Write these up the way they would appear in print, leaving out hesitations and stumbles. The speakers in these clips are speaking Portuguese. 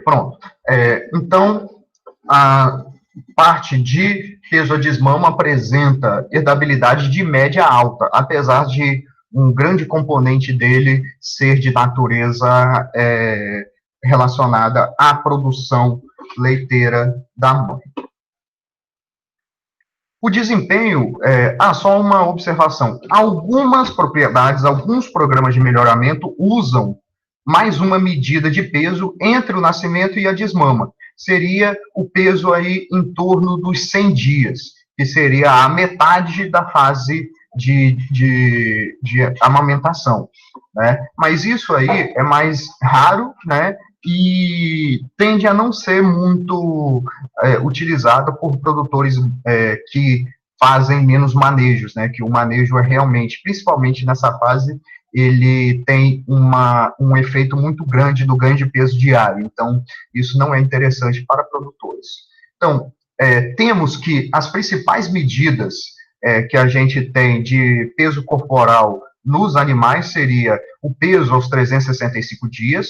Pronto. Então, a parte de peso a desmama apresenta herdabilidade de média alta, apesar de um grande componente dele ser de natureza relacionada à produção leiteira da mãe. O desempenho, só uma observação, algumas propriedades, alguns programas de melhoramento usam mais uma medida de peso entre o nascimento e a desmama. Seria o peso aí em torno dos 100 dias, que seria a metade da fase de amamentação, né? Mas isso aí é mais raro, né? E tende a não ser muito utilizado por produtores que fazem menos manejos, né? Que o manejo é realmente, principalmente nessa fase, ele tem um efeito muito grande do ganho de peso diário. Então, isso não é interessante para produtores. Então, temos que as principais medidas que a gente tem de peso corporal nos animais seria o peso aos 365 dias,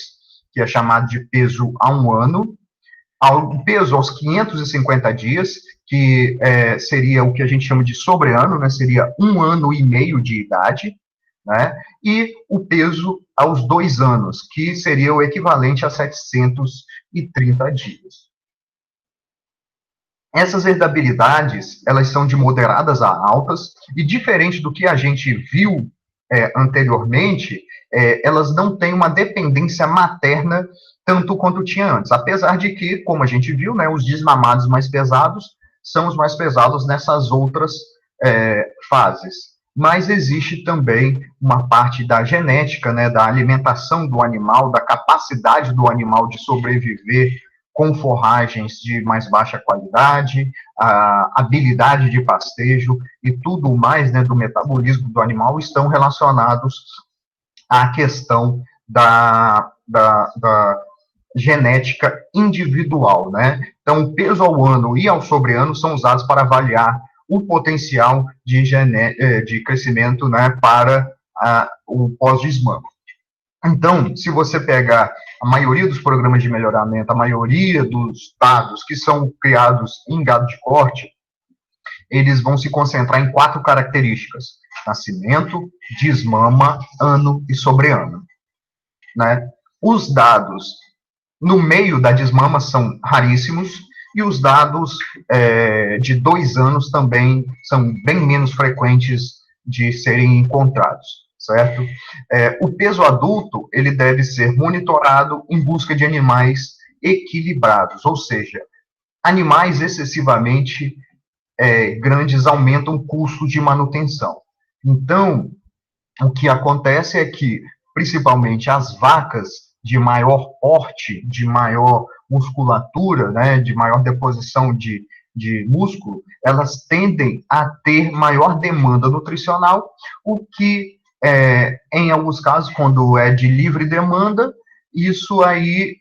que é chamado de peso a um ano, o peso aos 550 dias, que seria o que a gente chama de sobreano, né, seria 1 ano e meio de idade, né, e o peso aos 2 anos, que seria o equivalente a 730 dias. Essas herdabilidades, elas são de moderadas a altas, e diferente do que a gente viu anteriormente, elas não têm uma dependência materna tanto quanto tinha antes, apesar de que, como a gente viu, né, os desmamados mais pesados são os mais pesados nessas outras fases. Mas existe também uma parte da genética, né, da alimentação do animal, da capacidade do animal de sobreviver com forragens de mais baixa qualidade, a habilidade de pastejo e tudo mais, né, do metabolismo do animal estão relacionados à questão da genética individual, né? Então, o peso ao ano e ao sobreano são usados para avaliar o potencial de crescimento, né, para o pós-desmame. Então, se você pegar a maioria dos programas de melhoramento, a maioria dos dados que são criados em gado de corte, eles vão se concentrar em 4 características: nascimento, desmama, ano e sobreano, né? Os dados no meio da desmama são raríssimos, e os dados de 2 anos também são bem menos frequentes de serem encontrados, certo? O peso adulto, ele deve ser monitorado em busca de animais equilibrados, ou seja, animais excessivamente grandes aumentam o custo de manutenção. Então, o que acontece é que, principalmente as vacas de maior porte, de maior musculatura, né, de maior deposição de músculo, elas tendem a ter maior demanda nutricional, o que, em alguns casos, quando é de livre demanda, isso aí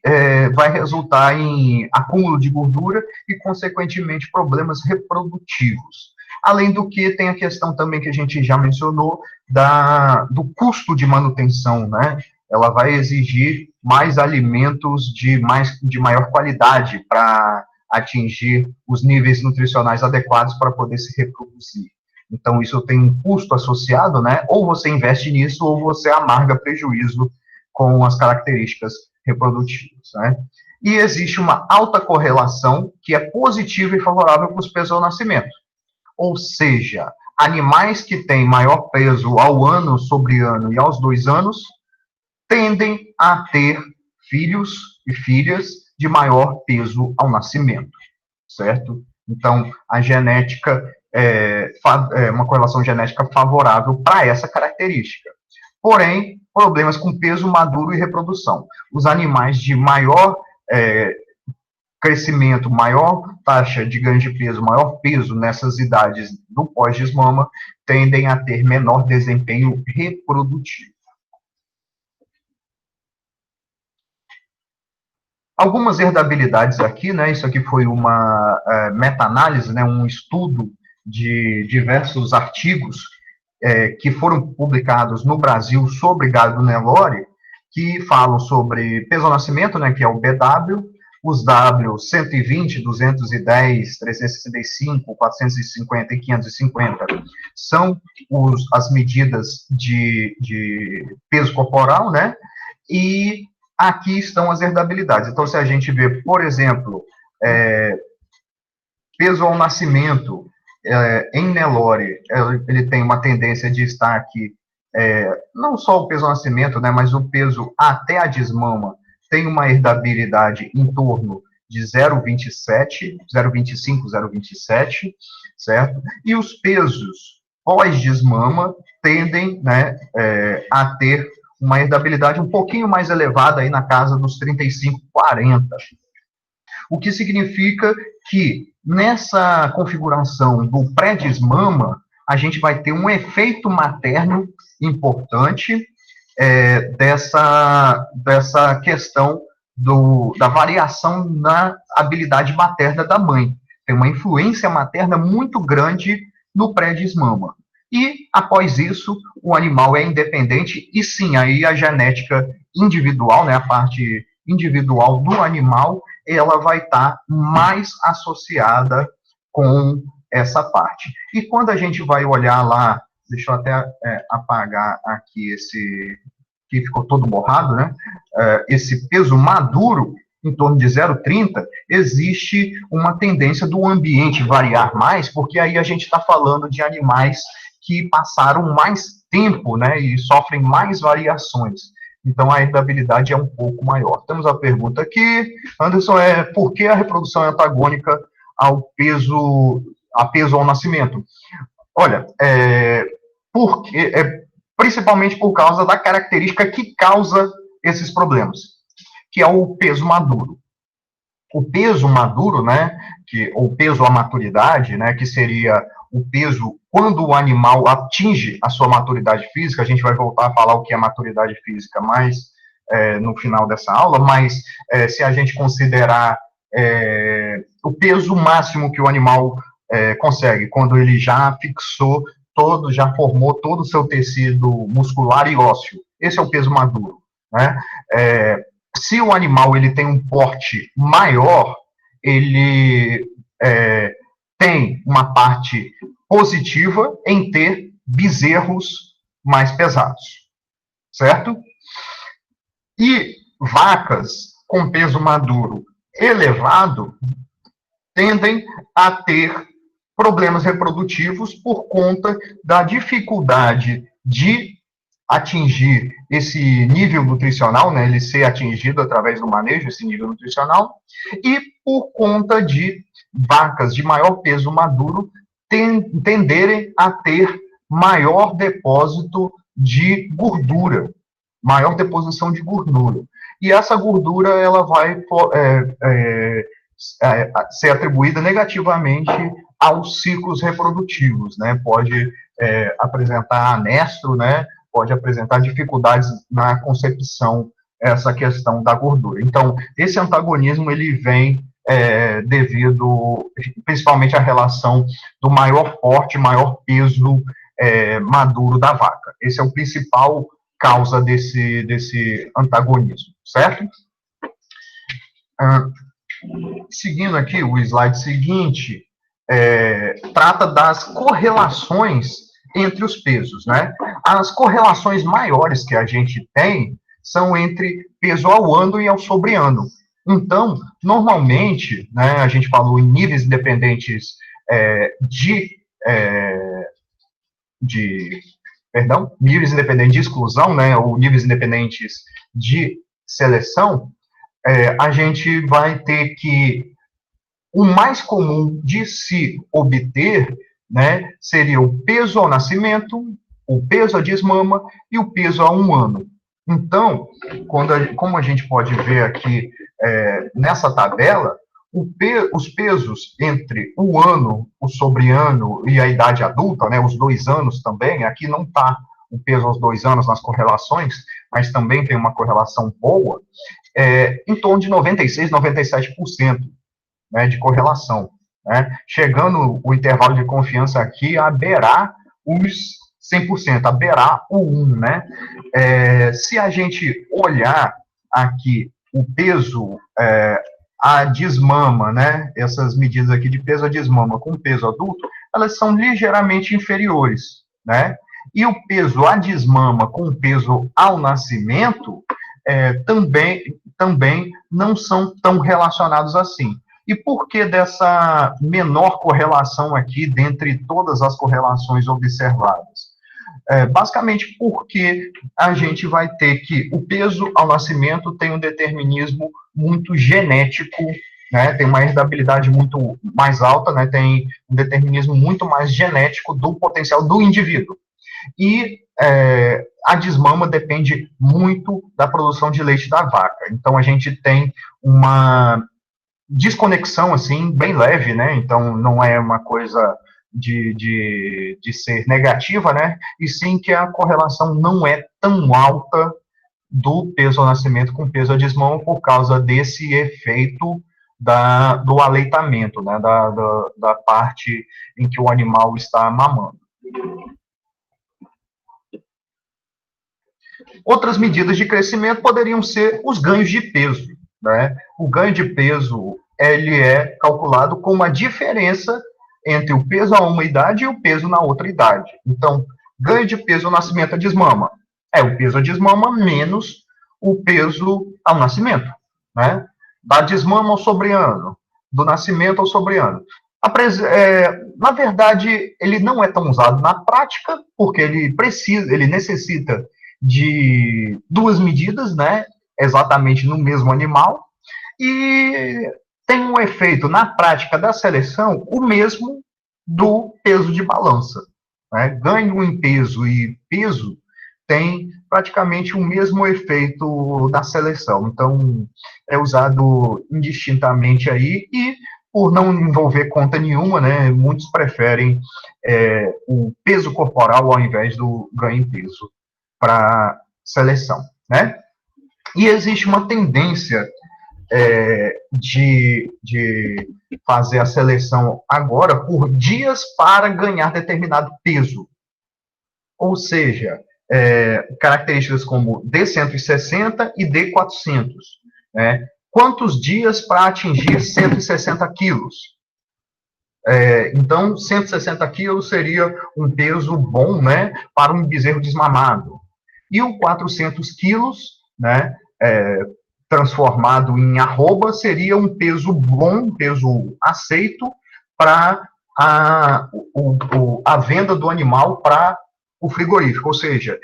vai resultar em acúmulo de gordura e, consequentemente, problemas reprodutivos. Além do que, tem a questão também que a gente já mencionou, do custo de manutenção, né? Ela vai exigir mais alimentos de maior qualidade para atingir os níveis nutricionais adequados para poder se reproduzir. Então, isso tem um custo associado, né? Ou você investe nisso, ou você amarga prejuízo com as características reprodutivas, né? E existe uma alta correlação que é positiva e favorável para os pesos ao nascimento. Ou seja, animais que têm maior peso ao ano sobre ano e aos 2 anos tendem a ter filhos e filhas de maior peso ao nascimento, certo? Então, a genética é uma correlação genética favorável para essa característica. Porém, problemas com peso maduro e reprodução. Os animais de maior crescimento, maior taxa de ganho de peso, maior peso nessas idades do pós-desmama, tendem a ter menor desempenho reprodutivo. Algumas herdabilidades aqui, né? Isso aqui foi uma meta-análise, né? Um estudo de diversos artigos que foram publicados no Brasil sobre gado Nelore, que falam sobre peso ao nascimento, né? Que é o BW, os W 120, 210, 365, 450 e 550 são as medidas de peso corporal, né? E aqui estão as herdabilidades. Então, se a gente vê, por exemplo, peso ao nascimento, em Nelore, ele tem uma tendência de estar aqui, não só o peso ao nascimento, né, mas o peso até a desmama tem uma herdabilidade em torno de 0,27, 0,25, 0,27, certo? E os pesos pós-desmama tendem, né, a ter uma herdabilidade um pouquinho mais elevada, aí na casa dos 35, 40. O que significa que, nessa configuração do pré-desmama, a gente vai ter um efeito materno importante dessa questão da variação na habilidade materna da mãe. Tem uma influência materna muito grande no pré-desmama. E, após isso, o animal é independente, e sim, aí a genética individual, né, a parte individual do animal, ela vai estar mais associada com essa parte. E quando a gente vai olhar lá, deixa eu até apagar aqui que ficou todo borrado, né? Esse peso maduro, em torno de 0,30, existe uma tendência do ambiente variar mais, porque aí a gente está falando de animais que passaram mais tempo, né, e sofrem mais variações. Então, a herdabilidade é um pouco maior. Temos a pergunta aqui, Anderson, por que a reprodução é antagônica a peso ao nascimento? Olha, principalmente por causa da característica que causa esses problemas, que é o peso maduro. O peso maduro, né, o peso à maturidade, né, que seria o peso quando o animal atinge a sua maturidade física, a gente vai voltar a falar o que é maturidade física mais no final dessa aula, mas se a gente considerar o peso máximo que o animal consegue, quando ele já fixou já formou todo o seu tecido muscular e ósseo, esse é o peso maduro, né? Se o animal ele tem um porte maior, ele tem uma parte positiva em ter bezerros mais pesados, certo? E vacas com peso maduro elevado tendem a ter problemas reprodutivos por conta da dificuldade de atingir esse nível nutricional, né, ele ser atingido através do manejo, esse nível nutricional, e por conta de vacas de maior peso maduro tenderem a ter maior depósito de gordura, maior deposição de gordura. E essa gordura, ela vai ser atribuída negativamente aos ciclos reprodutivos, né? Pode apresentar anestro, né? Pode apresentar dificuldades na concepção, essa questão da gordura. Então, esse antagonismo, ele vem devido, principalmente, à relação do maior porte, maior peso maduro da vaca. Esse é o principal causa desse antagonismo, certo? Seguindo aqui, o slide seguinte trata das correlações entre os pesos, né? As correlações maiores que a gente tem são entre peso ao ano e ao sobreano. Então, normalmente, né, a gente falou em níveis independentes níveis independentes de exclusão, né, ou níveis independentes de seleção, a gente vai ter que o mais comum de se obter, né, seria o peso ao nascimento, o peso à desmama e o peso a 1 ano. Então, como a gente pode ver aqui nessa tabela, os pesos entre o ano, o sobreano e a idade adulta, né, os 2 anos também, aqui não está o peso aos 2 anos nas correlações, mas também tem uma correlação boa, em torno de 96%, 97%, né, de correlação, né, chegando o intervalo de confiança aqui a beirar os 100%, a beirar o 1, né? Se a gente olhar aqui o peso a desmama, né, essas medidas aqui de peso a desmama com peso adulto, elas são ligeiramente inferiores, né? E o peso a desmama com peso ao nascimento também não são tão relacionados assim. E por que dessa menor correlação aqui dentre todas as correlações observadas? Basicamente porque a gente vai ter que o peso ao nascimento tem um determinismo muito genético, né, tem uma herdabilidade muito mais alta, né, tem um determinismo muito mais genético do potencial do indivíduo. E a desmama depende muito da produção de leite da vaca. Então, a gente tem uma desconexão, assim, bem leve, né? Então, não é uma coisa de ser negativa, né? E sim que a correlação não é tão alta do peso ao nascimento com peso à desmama por causa desse efeito do aleitamento, né? Da parte em que o animal está mamando. Outras medidas de crescimento poderiam ser os ganhos de peso, né? O ganho de peso, ele é calculado com uma diferença entre o peso a uma idade e o peso na outra idade. Então, ganho de peso ao nascimento a desmama é o peso a desmama menos o peso ao nascimento, né? Da desmama ao sobreano, do nascimento ao sobreano. Na verdade, ele não é tão usado na prática, porque ele necessita de duas medidas, né, exatamente no mesmo animal, e tem um efeito na prática da seleção o mesmo do peso de balança. Né? Ganho em peso e peso tem praticamente o mesmo efeito da seleção. Então, é usado indistintamente aí e, por não envolver conta nenhuma, né, muitos preferem o peso corporal ao invés do ganho em peso para seleção, né? E existe uma tendência de fazer a seleção agora por dias para ganhar determinado peso. Ou seja, características como D160 e D400. Né? Quantos dias para atingir 160 quilos? Então, 160 quilos seria um peso bom, né, para um bezerro desmamado. E o 400 quilos, né, transformado em arroba, seria um peso bom, um peso aceito para a venda do animal para o frigorífico, ou seja,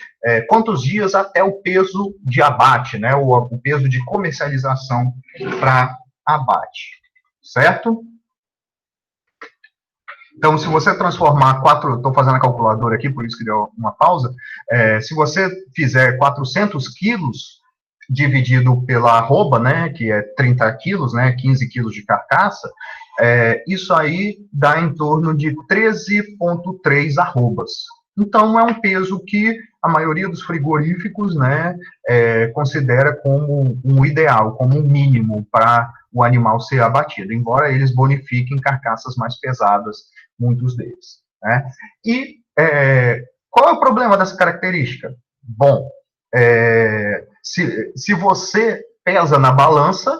quantos dias até o peso de abate, né, o peso de comercialização para abate, certo? Então, se você transformar estou fazendo a calculadora aqui, por isso que deu uma pausa, se você fizer 400 quilos dividido pela arroba, né, que é 30 quilos, né, 15 quilos de carcaça, isso aí dá em torno de 13,3 arrobas. Então, é um peso que a maioria dos frigoríficos, né, considera como um ideal, como um mínimo para o animal ser abatido, embora eles bonifiquem carcaças mais pesadas, muitos deles. Né? E qual é o problema dessa característica? Bom, se você pesa na balança,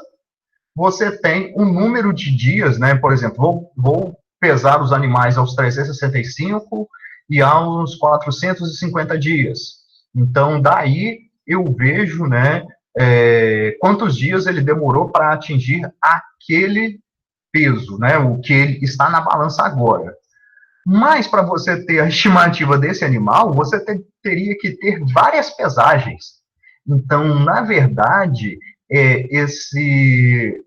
você tem um número de dias, né? Por exemplo, vou pesar os animais aos 365 e aos 450 dias. Então, daí eu vejo, né, quantos dias ele demorou para atingir aquele peso, né, o que ele está na balança agora. Mas, para você ter a estimativa desse animal, você teria que ter várias pesagens. Então, na verdade,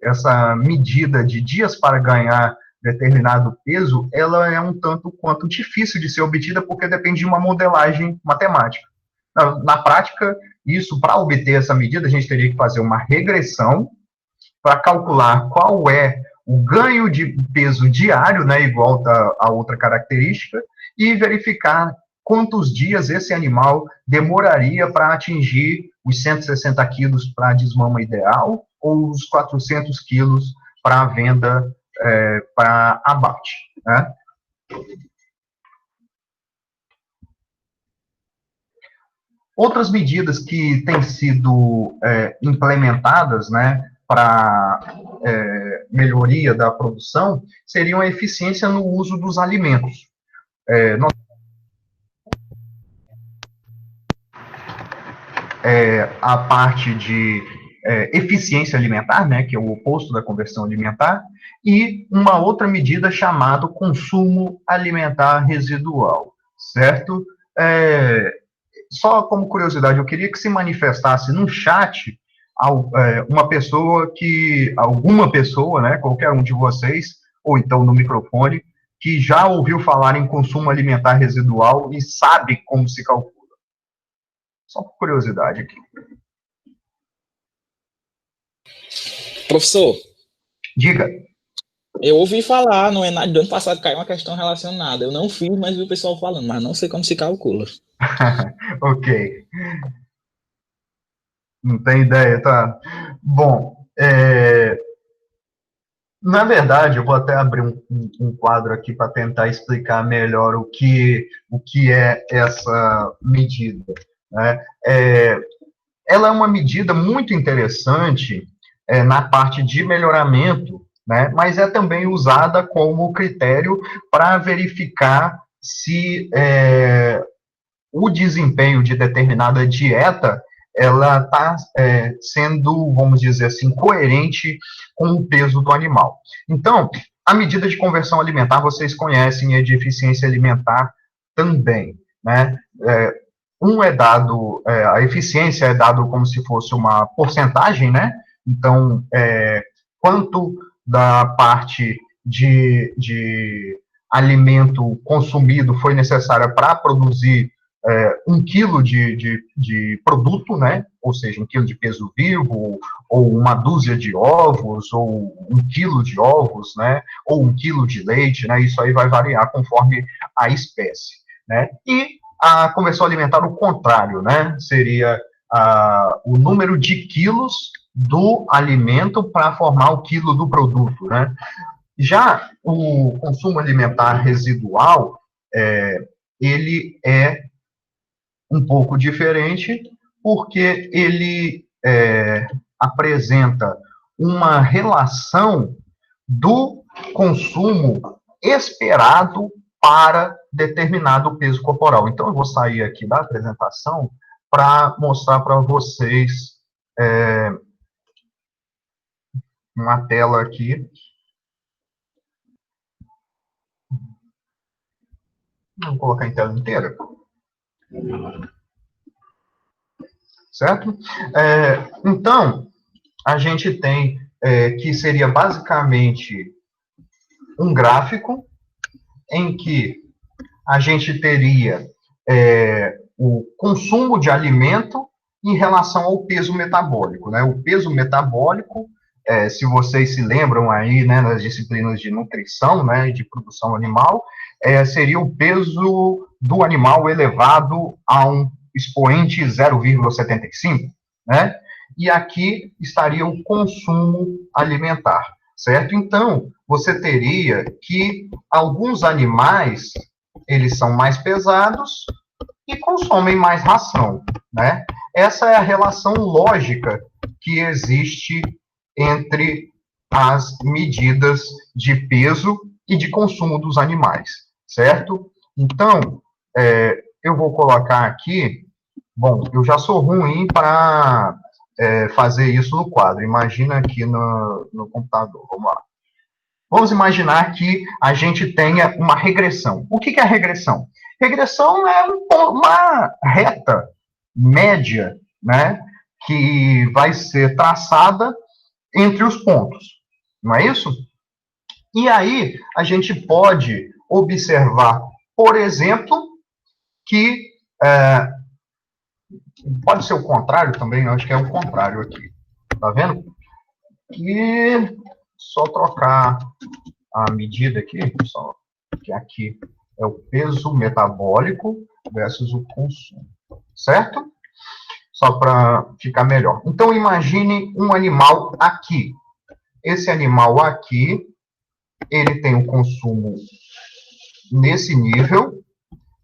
essa medida de dias para ganhar determinado peso, ela é um tanto quanto difícil de ser obtida, porque depende de uma modelagem matemática. Na prática, para obter essa medida, a gente teria que fazer uma regressão para calcular qual é o ganho de peso diário, né, igual a outra característica, e verificar quantos dias esse animal demoraria para atingir os 160 quilos para a desmama ideal ou os 400 quilos para a venda para abate. Né? Outras medidas que têm sido implementadas, né, para melhoria da produção seriam a eficiência no uso dos alimentos. A parte de eficiência alimentar, né, que é o oposto da conversão alimentar, e uma outra medida chamada consumo alimentar residual, certo? Só como curiosidade, eu queria que se manifestasse no chat alguma pessoa, né, qualquer um de vocês, ou então no microfone, que já ouviu falar em consumo alimentar residual e sabe como se calcula. Só por curiosidade aqui. Professor. Diga. Eu ouvi falar, no Enad do ano passado caiu uma questão relacionada. Eu não fiz, mas vi o pessoal falando, mas não sei como se calcula. Ok. Não tem ideia, tá? Bom, na verdade, eu vou até abrir um quadro aqui para tentar explicar melhor o que é essa medida, né? Ela é uma medida muito interessante na parte de melhoramento, né? Mas é também usada como critério para verificar se o desempenho de determinada dieta ela está sendo, vamos dizer assim, coerente com o peso do animal. Então, a medida de conversão alimentar vocês conhecem, e de eficiência alimentar também, né? A eficiência é dado como se fosse uma porcentagem, né? Então, quanto da parte de alimento consumido foi necessária para produzir 1 quilo de produto, né? Ou seja, 1 quilo de peso vivo, ou uma dúzia de ovos, ou 1 quilo de ovos, né? Ou 1 quilo de leite, né? Isso aí vai variar conforme a espécie, né? E a conversão alimentar, o contrário, né? Seria o número de quilos do alimento para formar o quilo do produto, né? Já o consumo alimentar residual, ele é um pouco diferente, porque ele apresenta uma relação do consumo esperado para determinado peso corporal. Então, eu vou sair aqui da apresentação para mostrar para vocês uma tela aqui. Vou colocar em tela inteira. Certo? Então, a gente tem que seria basicamente um gráfico em que a gente teria o consumo de alimento em relação ao peso metabólico, né? O peso metabólico, se vocês se lembram aí, né, nas disciplinas de nutrição, né, e de produção animal, seria o peso do animal elevado a um expoente 0,75, né? E aqui estaria o consumo alimentar, certo? Então, você teria que alguns animais, eles são mais pesados e consomem mais ração, né? Essa é a relação lógica que existe entre as medidas de peso e de consumo dos animais, certo? Então, eu vou colocar aqui, bom, eu já sou ruim para fazer isso no quadro, imagina aqui no computador, vamos lá. Vamos imaginar que a gente tenha uma regressão. O que é a regressão? Regressão é uma reta média, né, que vai ser traçada entre os pontos, não é isso? E aí a gente pode observar, por exemplo, que pode ser o contrário também, eu acho que é o contrário aqui, tá vendo? E só trocar a medida aqui, só que aqui é o peso metabólico versus o consumo, certo? Só para ficar melhor. Então, imagine um animal aqui. Esse animal aqui, ele tem o consumo nesse nível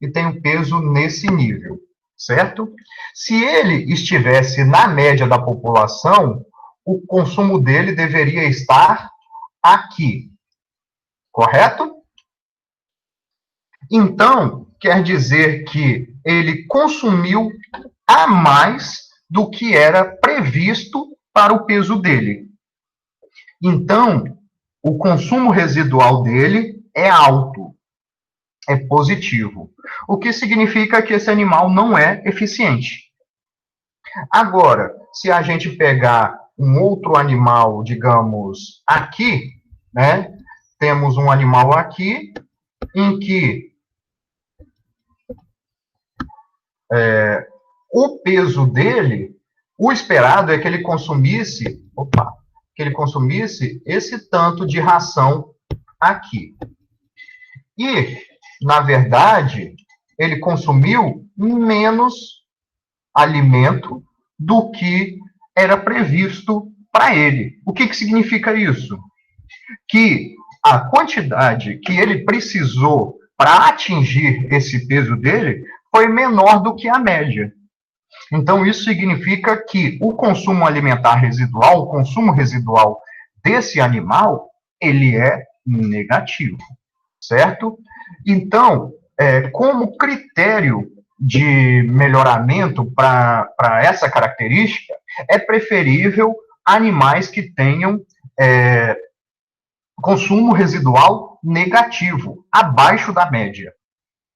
e tem o peso nesse nível, certo? Se ele estivesse na média da população, o consumo dele deveria estar aqui, correto? Então, quer dizer que ele consumiu a mais do que era previsto para o peso dele. Então, o consumo residual dele é alto, é positivo, o que significa que esse animal não é eficiente. Agora, se a gente pegar um outro animal, digamos, aqui, né? Temos um animal aqui em que o peso dele, o esperado é que ele consumisse, esse tanto de ração aqui. E, na verdade, ele consumiu menos alimento do que era previsto para ele. O que significa isso? Que a quantidade que ele precisou para atingir esse peso dele foi menor do que a média. Então, isso significa que o consumo alimentar residual, o consumo residual desse animal, ele é negativo, certo? Então, como critério de melhoramento para essa característica, é preferível animais que tenham consumo residual negativo, abaixo da média.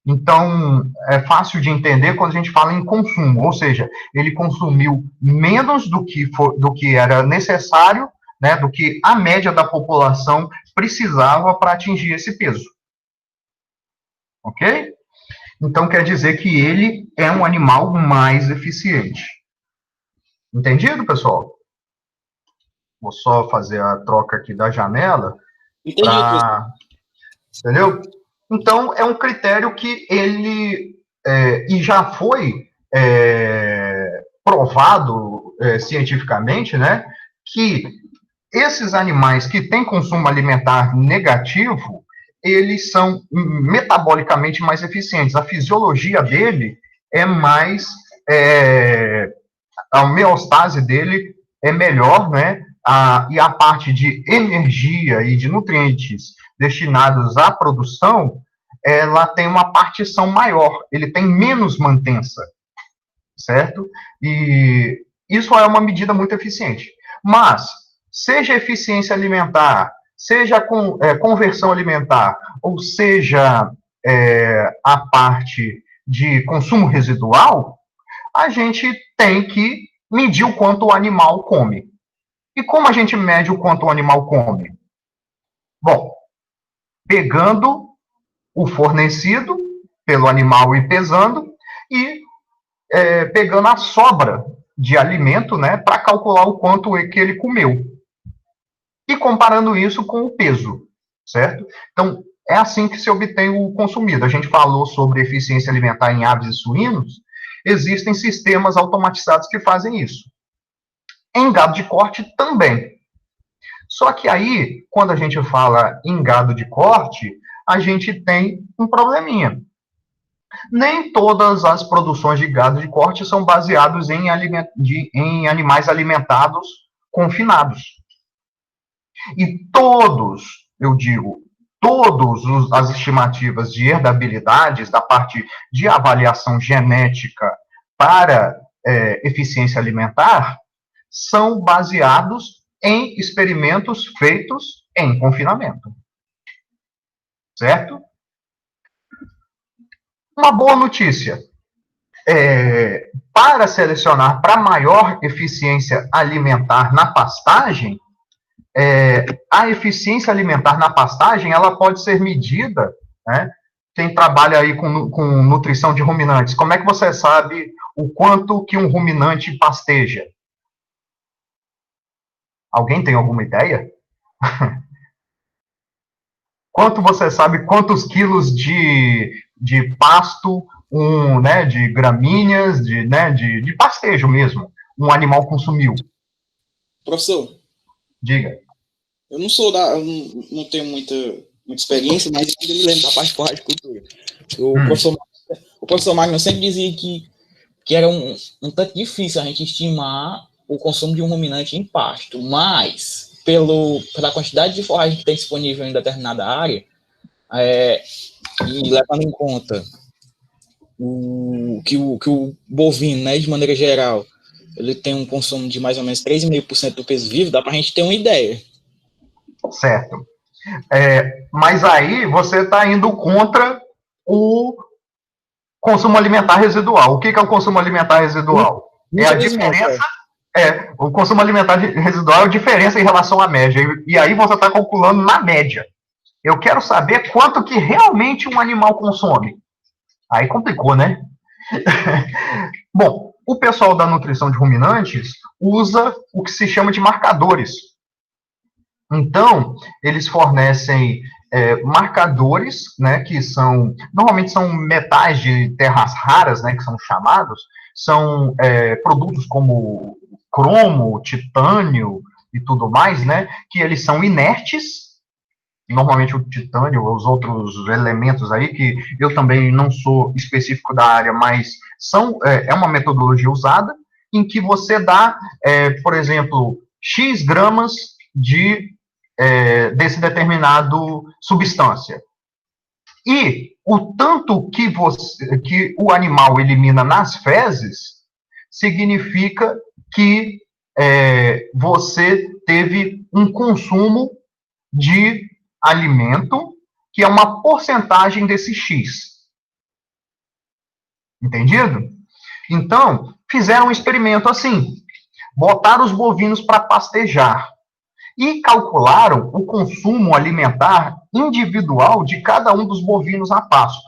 Então, é fácil de entender quando a gente fala em consumo, ou seja, ele consumiu menos do que era necessário, né, do que a média da população precisava para atingir esse peso. Ok? Então, quer dizer que ele é um animal mais eficiente. Entendido, pessoal? Vou só fazer a troca aqui da janela. Entendeu? Então, é um critério que ele, e já foi provado cientificamente, né, que esses animais que têm consumo alimentar negativo, eles são metabolicamente mais eficientes. A fisiologia dele é mais, a homeostase dele é melhor, né, e a parte de energia e de nutrientes destinados à produção, ela tem uma partição maior, ele tem menos mantença, certo? E isso é uma medida muito eficiente. Mas, seja eficiência alimentar, seja conversão alimentar, ou seja a parte de consumo residual, a gente tem que medir o quanto o animal come. E como a gente mede o quanto o animal come? Bom, pegando o fornecido pelo animal e pesando, e pegando a sobra de alimento, né, para calcular o quanto que ele comeu. E comparando isso com o peso, certo? Então, é assim que se obtém o consumido. A gente falou sobre eficiência alimentar em aves e suínos, existem sistemas automatizados que fazem isso. Em gado de corte também. Só que aí, quando a gente fala em gado de corte, a gente tem um probleminha. Nem todas as produções de gado de corte são baseadas em animais alimentados confinados. E todos, eu digo, as estimativas de herdabilidades da parte de avaliação genética para eficiência alimentar são baseados em experimentos feitos em confinamento. Certo? Uma boa notícia. Para selecionar para maior eficiência alimentar na pastagem, a eficiência alimentar na pastagem, ela pode ser medida, né? Quem trabalha aí com nutrição de ruminantes, como é que você sabe o quanto que um ruminante pasteja? Alguém tem alguma ideia? Quanto você sabe quantos quilos de pasto, né, de gramíneas, de pastejo mesmo, um animal consumiu? Professor, diga. Eu não tenho muita experiência, mas eu me lembro da parte de horticultura. O professor Magno sempre dizia que era um tanto difícil a gente estimar o consumo de um ruminante em pasto, mas pela quantidade de forragem que tem disponível em determinada área, e levando em conta que o bovino, né, de maneira geral, ele tem um consumo de mais ou menos 3,5% do peso vivo, dá para a gente ter uma ideia. Certo. Mas aí você está indo contra o consumo alimentar residual. O que é o consumo alimentar residual? É a diferença. O consumo alimentar residual é a diferença em relação à média. E aí você está calculando na média. Eu quero saber quanto que realmente um animal consome. Aí complicou, né? Bom, o pessoal da nutrição de ruminantes usa o que se chama de marcadores. Então, eles fornecem marcadores, né, que normalmente são metais de terras raras, né, que são chamados, são produtos como cromo, titânio e tudo mais, né, que eles são inertes, normalmente o titânio, os outros elementos aí, que eu também não sou específico da área, mas é uma metodologia usada, em que você dá, por exemplo, X gramas desse determinado substância. E o tanto que o animal elimina nas fezes significa que você teve um consumo de alimento que é uma porcentagem desse X. Entendido? Então, fizeram um experimento assim. Botaram os bovinos para pastejar e calcularam o consumo alimentar individual de cada um dos bovinos a pasto.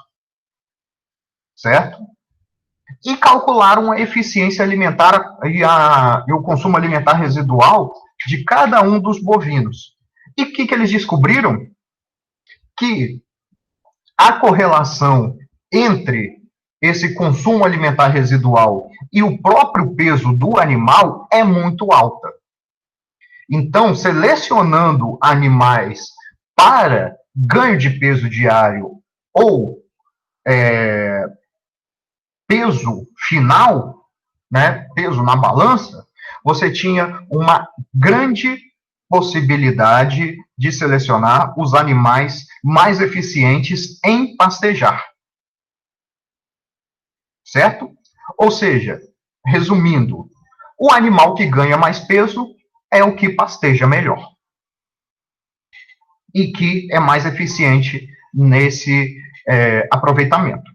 Certo? E calcularam a eficiência alimentar e o consumo alimentar residual de cada um dos bovinos. E o que eles descobriram? Que a correlação entre esse consumo alimentar residual e o próprio peso do animal é muito alta. Então, selecionando animais para ganho de peso diário ou peso final, né, peso na balança, você tinha uma grande possibilidade de selecionar os animais mais eficientes em pastejar. Certo? Ou seja, resumindo, o animal que ganha mais peso é o que pasteja melhor. E que é mais eficiente nesse aproveitamento.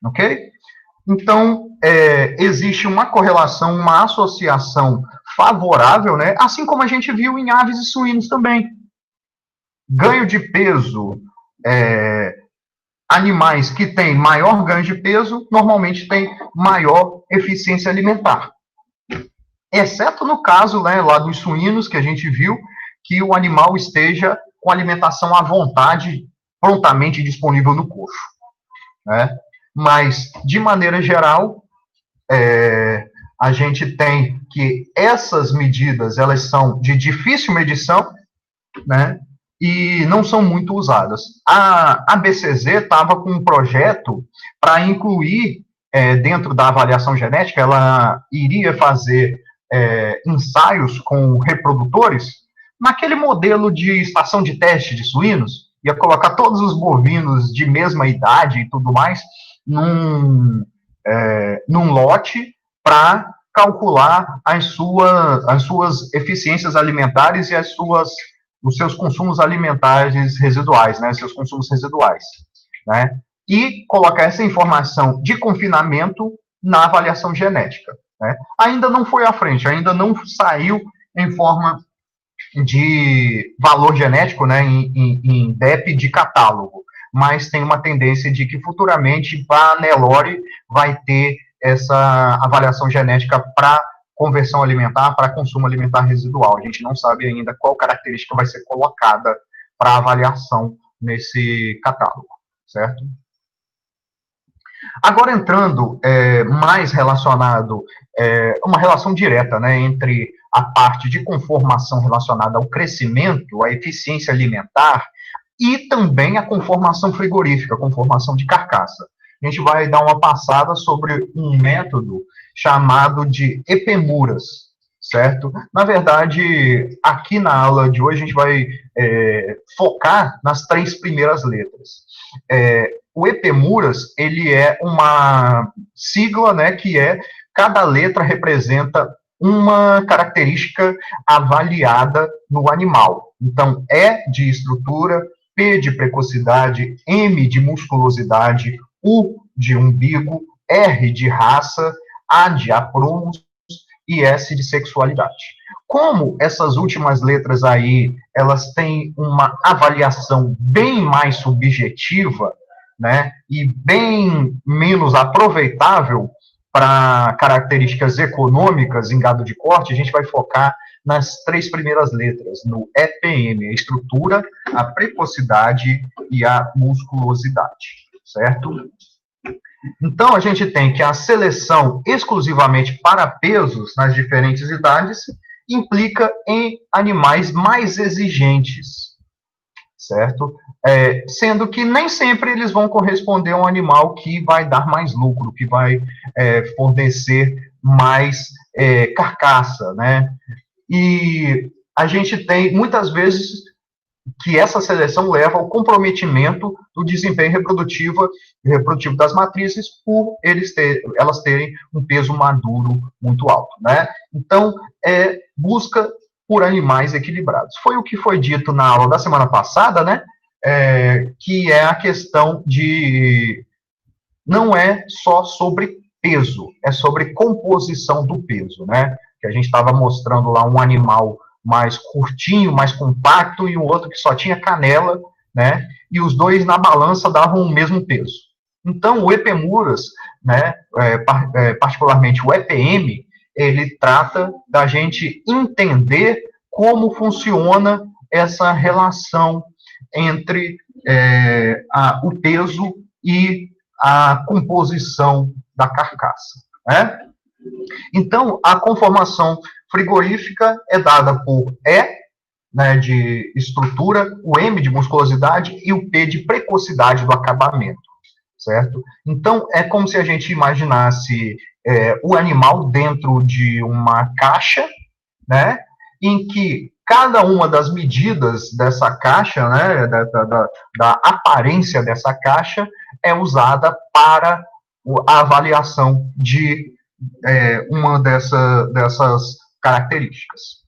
Ok? Então, existe uma correlação, uma associação favorável, né? Assim como a gente viu em aves e suínos também. Ganho de peso, animais que têm maior ganho de peso, normalmente têm maior eficiência alimentar. Exceto no caso, né, lá dos suínos, que a gente viu, que o animal esteja com alimentação à vontade, prontamente disponível no coxo. Né? Mas, de maneira geral, a gente tem que essas medidas, elas são de difícil medição, né, e não são muito usadas. A BCZ estava com um projeto para incluir, dentro da avaliação genética, ela iria fazer ensaios com reprodutores, naquele modelo de estação de teste de suínos, ia colocar todos os bovinos de mesma idade e tudo mais, num lote para calcular as suas eficiências alimentares e os seus consumos alimentares residuais, né, seus consumos residuais, né, e colocar essa informação de confinamento na avaliação genética. Né. Ainda não foi à frente, ainda não saiu em forma de valor genético, né, em DEP de catálogo, mas tem uma tendência de que futuramente a Nelore vai ter essa avaliação genética para conversão alimentar, para consumo alimentar residual. A gente não sabe ainda qual característica vai ser colocada para avaliação nesse catálogo, certo? Agora entrando mais relacionado, uma relação direta, né, entre a parte de conformação relacionada ao crescimento, à eficiência alimentar, e também a conformação frigorífica, a conformação de carcaça. a gente vai dar uma passada sobre um método chamado de epemuras, certo? Na verdade, aqui na aula de hoje, a gente vai focar nas 3 primeiras letras. O epemuras, ele é uma sigla, né, que cada letra representa uma característica avaliada no animal. Então, E de estrutura, P de precocidade, M de musculosidade, U de umbigo, R de raça, A de aprumos e S de sexualidade. Como essas últimas letras aí, elas têm uma avaliação bem mais subjetiva, né, e bem menos aproveitável para características econômicas em gado de corte, a gente vai focar nas 3 primeiras letras, no EPM, a estrutura, a precocidade e a musculosidade, certo? Então, a gente tem que a seleção exclusivamente para pesos nas diferentes idades implica em animais mais exigentes, certo? Sendo que nem sempre eles vão corresponder a um animal que vai dar mais lucro, que vai fornecer mais carcaça, né? E a gente tem, muitas vezes, que essa seleção leva ao comprometimento do desempenho reprodutivo das matrizes por elas terem um peso maduro muito alto, né? Então, busca por animais equilibrados. Foi o que foi dito na aula da semana passada, né? Que é a questão de... Não é só sobre peso, é sobre composição do peso, né? Que a gente estava mostrando lá um animal mais curtinho, mais compacto, e o outro que só tinha canela, né? E os dois na balança davam o mesmo peso. Então, o epemuras, né, particularmente o EPM, ele trata da gente entender como funciona essa relação entre o peso e a composição da carcaça, né? Então, a conformação frigorífica é dada por E, né, de estrutura, o M de musculosidade e o P de precocidade do acabamento, certo? Então, é como se a gente imaginasse o animal dentro de uma caixa, né, em que cada uma das medidas dessa caixa, né, da aparência dessa caixa, é usada para a avaliação de uma dessas características.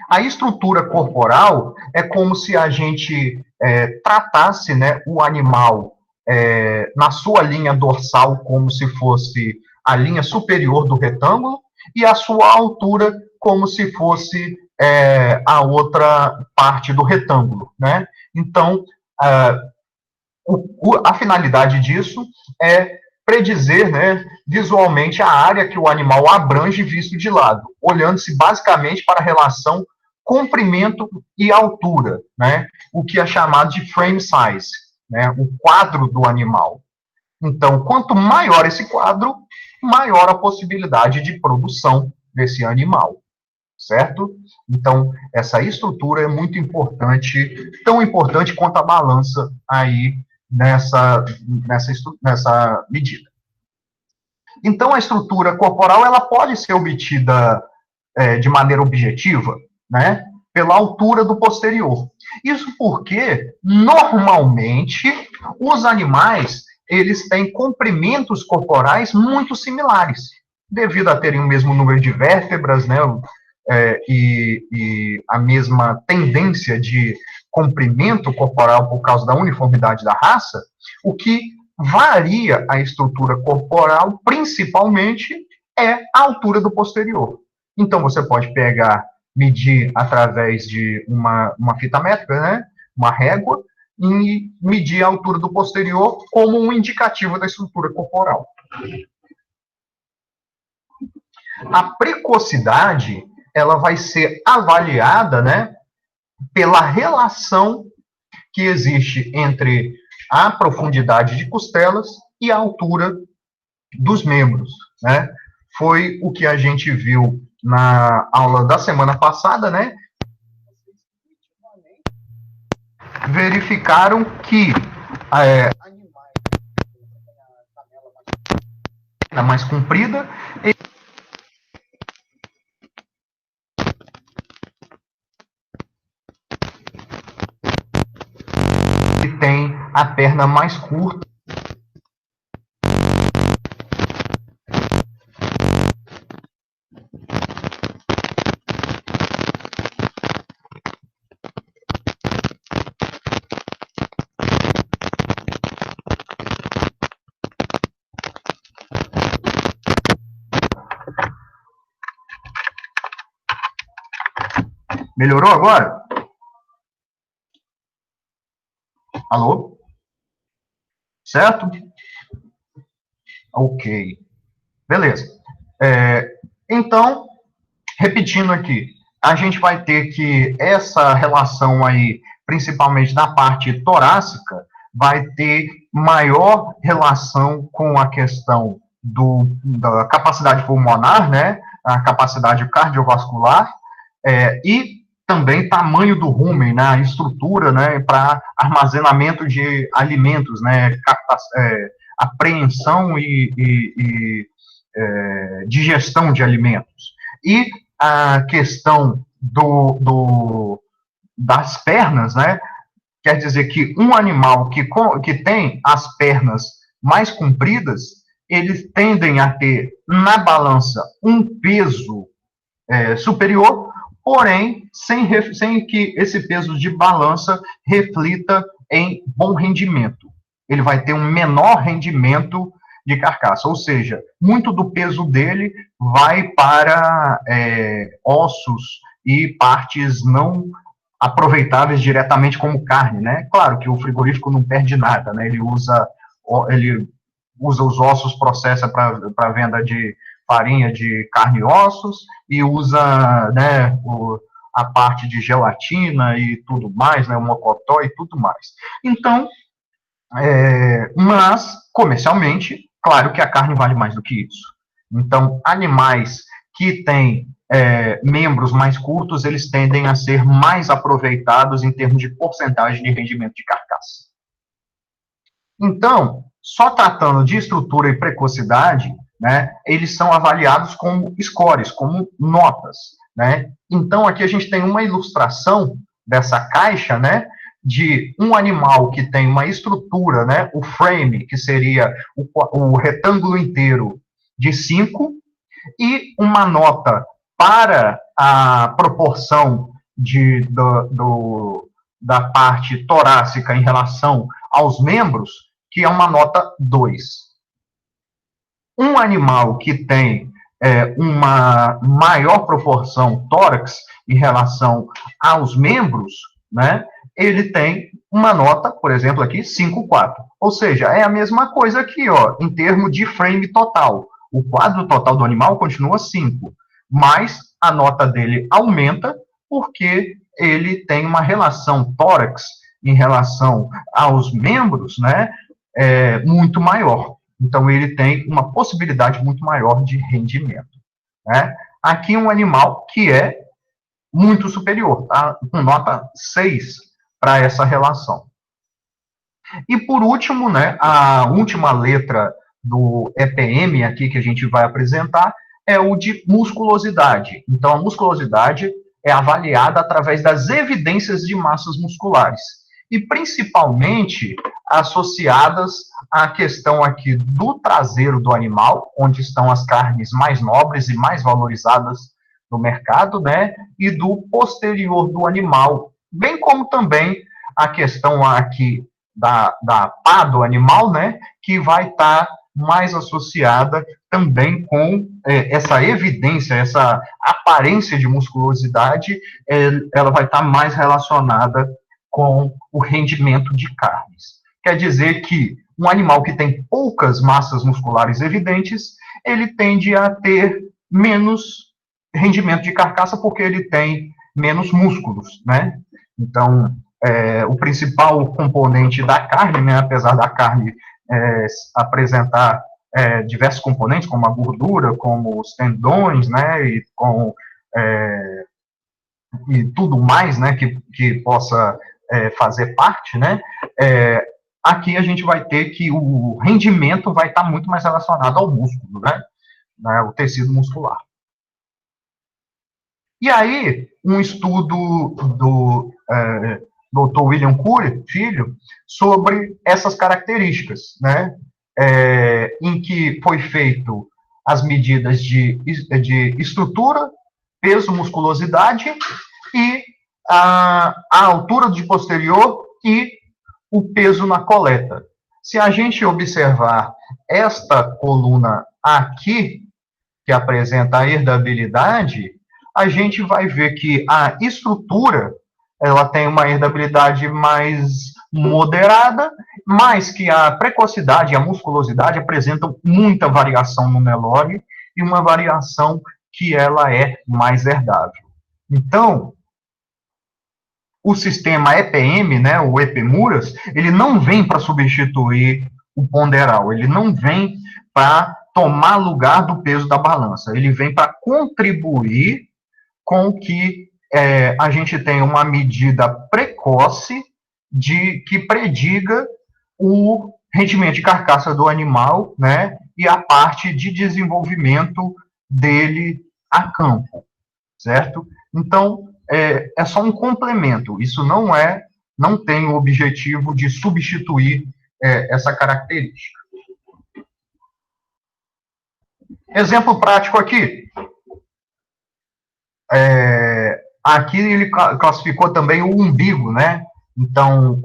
A estrutura corporal é como se a gente tratasse, né, o animal na sua linha dorsal como se fosse a linha superior do retângulo e a sua altura como se fosse a outra parte do retângulo, né? Então, a finalidade disso é predizer, né, visualmente a área que o animal abrange visto de lado, olhando-se basicamente para a relação comprimento e altura, né, o que é chamado de frame size, né, o quadro do animal. Então, quanto maior esse quadro, maior a possibilidade de produção desse animal, certo? Então, essa estrutura é muito importante, tão importante quanto a balança aí nessa medida. Então, a estrutura corporal, ela pode ser obtida de maneira objetiva, né, pela altura do posterior. Isso porque, normalmente, os animais, eles têm comprimentos corporais muito similares, devido a terem o mesmo número de vértebras, né, e a mesma tendência de comprimento corporal por causa da uniformidade da raça, o que varia a estrutura corporal, principalmente, é a altura do posterior. Então, você pode medir através de uma fita métrica, né, uma régua, e medir a altura do posterior como um indicativo da estrutura corporal. A precocidade, ela vai ser avaliada, né, pela relação que existe entre a profundidade de costelas e a altura dos membros, né? Foi o que a gente viu na aula da semana passada, né? Verificaram que animais estar mais comprida, ele tem a perna mais curta. Melhorou agora? Alô? Certo? Ok. Beleza. Então, repetindo aqui, a gente vai ter que essa relação aí, principalmente na parte torácica, vai ter maior relação com a questão da capacidade pulmonar, né? A capacidade cardiovascular, e também tamanho do rumen, né, a estrutura, né, para armazenamento de alimentos, né, apreensão e digestão de alimentos. E a questão das pernas, né, quer dizer que um animal que tem as pernas mais compridas, eles tendem a ter na balança um peso superior, porém, sem que esse peso de balança reflita em bom rendimento. Ele vai ter um menor rendimento de carcaça, ou seja, muito do peso dele vai para ossos e partes não aproveitáveis diretamente como carne, né? Claro que o frigorífico não perde nada, né? Ele usa os ossos, processa para venda de farinha de carne e ossos, e usa, né, a parte de gelatina e tudo mais, né, o mocotó e tudo mais. Então, mas, comercialmente, claro que a carne vale mais do que isso. Então, animais que têm membros mais curtos, eles tendem a ser mais aproveitados em termos de porcentagem de rendimento de carcaça. Então, só tratando de estrutura e precocidade, né, eles são avaliados como scores, como notas, né? Então, aqui a gente tem uma ilustração dessa caixa, né, de um animal que tem uma estrutura, né, o frame, que seria o retângulo inteiro, de 5, e uma nota para a proporção da parte torácica em relação aos membros, que é uma nota 2. Um animal que tem uma maior proporção tórax em relação aos membros, né, ele tem uma nota, por exemplo, aqui, 5,4. Ou seja, é a mesma coisa aqui, ó, em termos de frame total. O quadro total do animal continua 5, mas a nota dele aumenta porque ele tem uma relação tórax em relação aos membros, né, muito maior. Então, ele tem uma possibilidade muito maior de rendimento, né? Aqui um animal que é muito superior, tá? Com nota 6 para essa relação. E, por último, né, a última letra do EPM aqui que a gente vai apresentar é o de musculosidade. Então, a musculosidade é avaliada através das evidências de massas musculares, e principalmente associadas à questão aqui do traseiro do animal, onde estão as carnes mais nobres e mais valorizadas no mercado, né, e do posterior do animal, bem como também a questão aqui da pá do animal, né, que vai estar mais associada também com essa evidência, essa aparência de musculosidade, ela vai estar mais relacionada com o rendimento de carnes. Quer dizer que um animal que tem poucas massas musculares evidentes, ele tende a ter menos rendimento de carcaça porque ele tem menos músculos, né? Então, o principal componente da carne, né, apesar da carne apresentar diversos componentes, como a gordura, como os tendões, né, e tudo mais, né, que possa fazer parte, né, aqui a gente vai ter que o rendimento vai estar muito mais relacionado ao músculo, né? O tecido muscular. E aí, um estudo do Dr. William Cury, filho, sobre essas características, né? Em que foi feito as medidas de estrutura, peso, musculosidade e a altura de posterior e o peso na coleta. Se a gente observar esta coluna aqui, que apresenta a herdabilidade, a gente vai ver que a estrutura, ela tem uma herdabilidade mais moderada, mas que a precocidade e a musculosidade apresentam muita variação no Nelore e uma variação que ela é mais herdável. Então, o sistema EPM, né, o EPMURAS, ele não vem para substituir o ponderal, ele não vem para tomar lugar do peso da balança, ele vem para contribuir com que a gente tenha uma medida precoce que prediga o rendimento de carcaça do animal, né, e a parte de desenvolvimento dele a campo, certo? Então, é só um complemento, isso não tem o objetivo de substituir essa característica. Exemplo prático aqui. Aqui ele classificou também o umbigo, né? Então,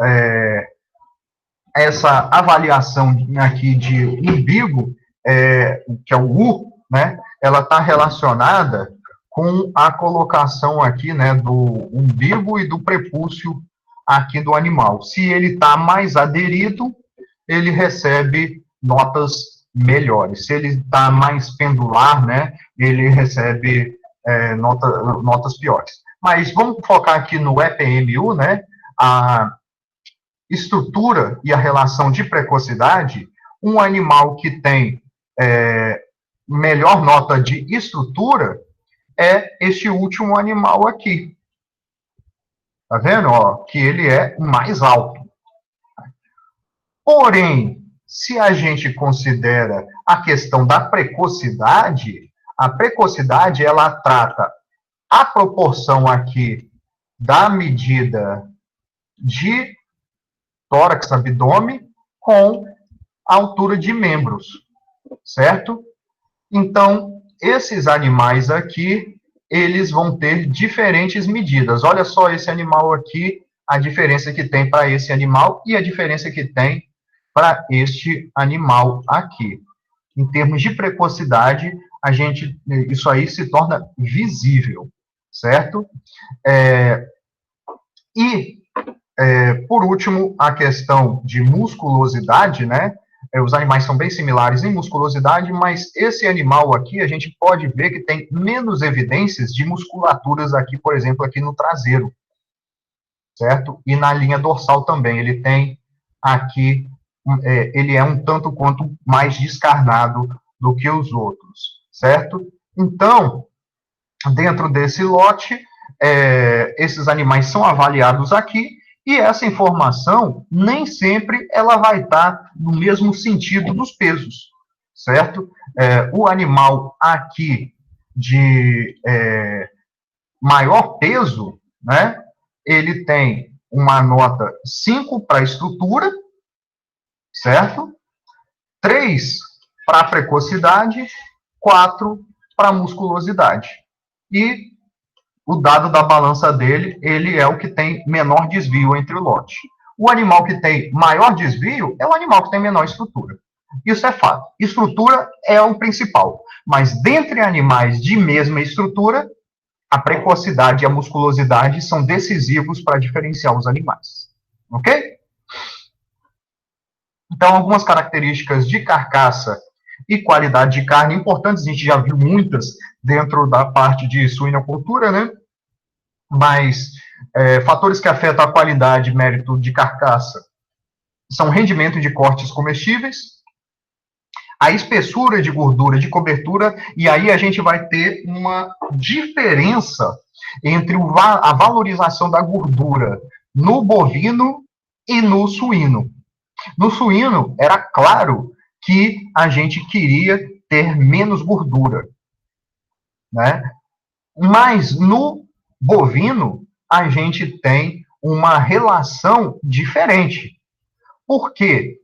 essa avaliação aqui de umbigo, que é o U, né? Ela está relacionada com a colocação aqui, né, do umbigo e do prepúcio aqui do animal. Se ele está mais aderido, ele recebe notas melhores. Se ele está mais pendular, né, ele recebe notas piores. Mas vamos focar aqui no EPMU, né, a estrutura e a relação de precocidade. Um animal que tem melhor nota de estrutura é este último animal aqui. Tá vendo? Ó, que ele é mais alto. Porém, se a gente considera a questão da precocidade, a precocidade, ela trata a proporção aqui da medida de tórax, abdômen, com a altura de membros, certo? Então, esses animais aqui, eles vão ter diferentes medidas. Olha só esse animal aqui, a diferença que tem para esse animal e a diferença que tem para este animal aqui. Em termos de precocidade, isso aí se torna visível, certo? Por último, a questão de musculosidade, né? Os animais são bem similares em musculosidade, mas esse animal aqui, a gente pode ver que tem menos evidências de musculaturas aqui, por exemplo, aqui no traseiro, certo? E na linha dorsal também, ele tem aqui, ele é um tanto quanto mais descarnado do que os outros, certo? Então, dentro desse lote, esses animais são avaliados aqui, e essa informação, nem sempre ela vai estar no mesmo sentido dos pesos, certo? O animal aqui de maior peso, né, ele tem uma nota 5 para estrutura, certo? 3 para precocidade, 4 para musculosidade. E o dado da balança dele, ele é o que tem menor desvio entre o lote. O animal que tem maior desvio é o animal que tem menor estrutura. Isso é fato. Estrutura é o principal. Mas dentre animais de mesma estrutura, a precocidade e a musculosidade são decisivos para diferenciar os animais. Ok? Então, algumas características de carcaça e qualidade de carne importantes, a gente já viu muitas dentro da parte de suinocultura, né? Mas fatores que afetam a qualidade e mérito de carcaça são rendimento de cortes comestíveis, a espessura de gordura de cobertura, e aí a gente vai ter uma diferença entre a valorização da gordura no bovino e no suíno. No suíno, era claro que a gente queria ter menos gordura, né? Mas no bovino, a gente tem uma relação diferente. Por quê?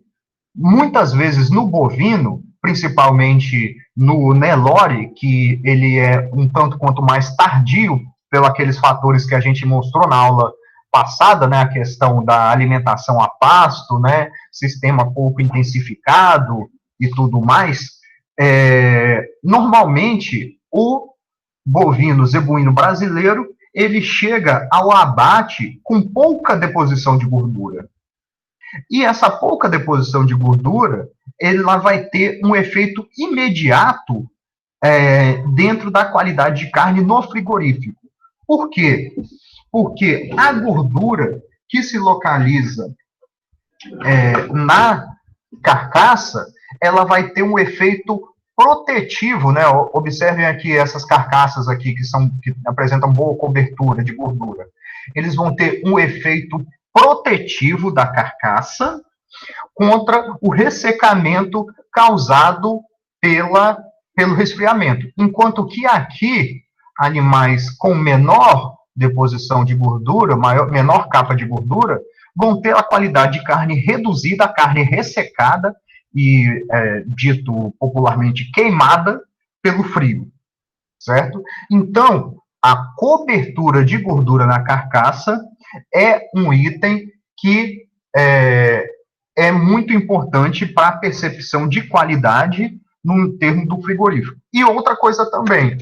Muitas vezes no bovino, principalmente no Nelore, que ele é um tanto quanto mais tardio, pelos aqueles fatores que a gente mostrou na aula passada, né, a questão da alimentação a pasto, né, sistema pouco intensificado e tudo mais, normalmente o bovino zebuíno brasileiro, ele chega ao abate com pouca deposição de gordura. E essa pouca deposição de gordura, ela vai ter um efeito imediato dentro da qualidade de carne no frigorífico. Por quê? Porque a gordura que se localiza na carcaça, ela vai ter um efeito protetivo, né? Observem aqui essas carcaças aqui que apresentam boa cobertura de gordura. Eles vão ter um efeito protetivo da carcaça contra o ressecamento causado pelo resfriamento. Enquanto que aqui, animais com menor deposição de gordura, menor capa de gordura, vão ter a qualidade de carne reduzida, a carne ressecada e, dito popularmente, queimada pelo frio, certo? Então, a cobertura de gordura na carcaça é um item que é muito importante para a percepção de qualidade no termo do frigorífico. E outra coisa também,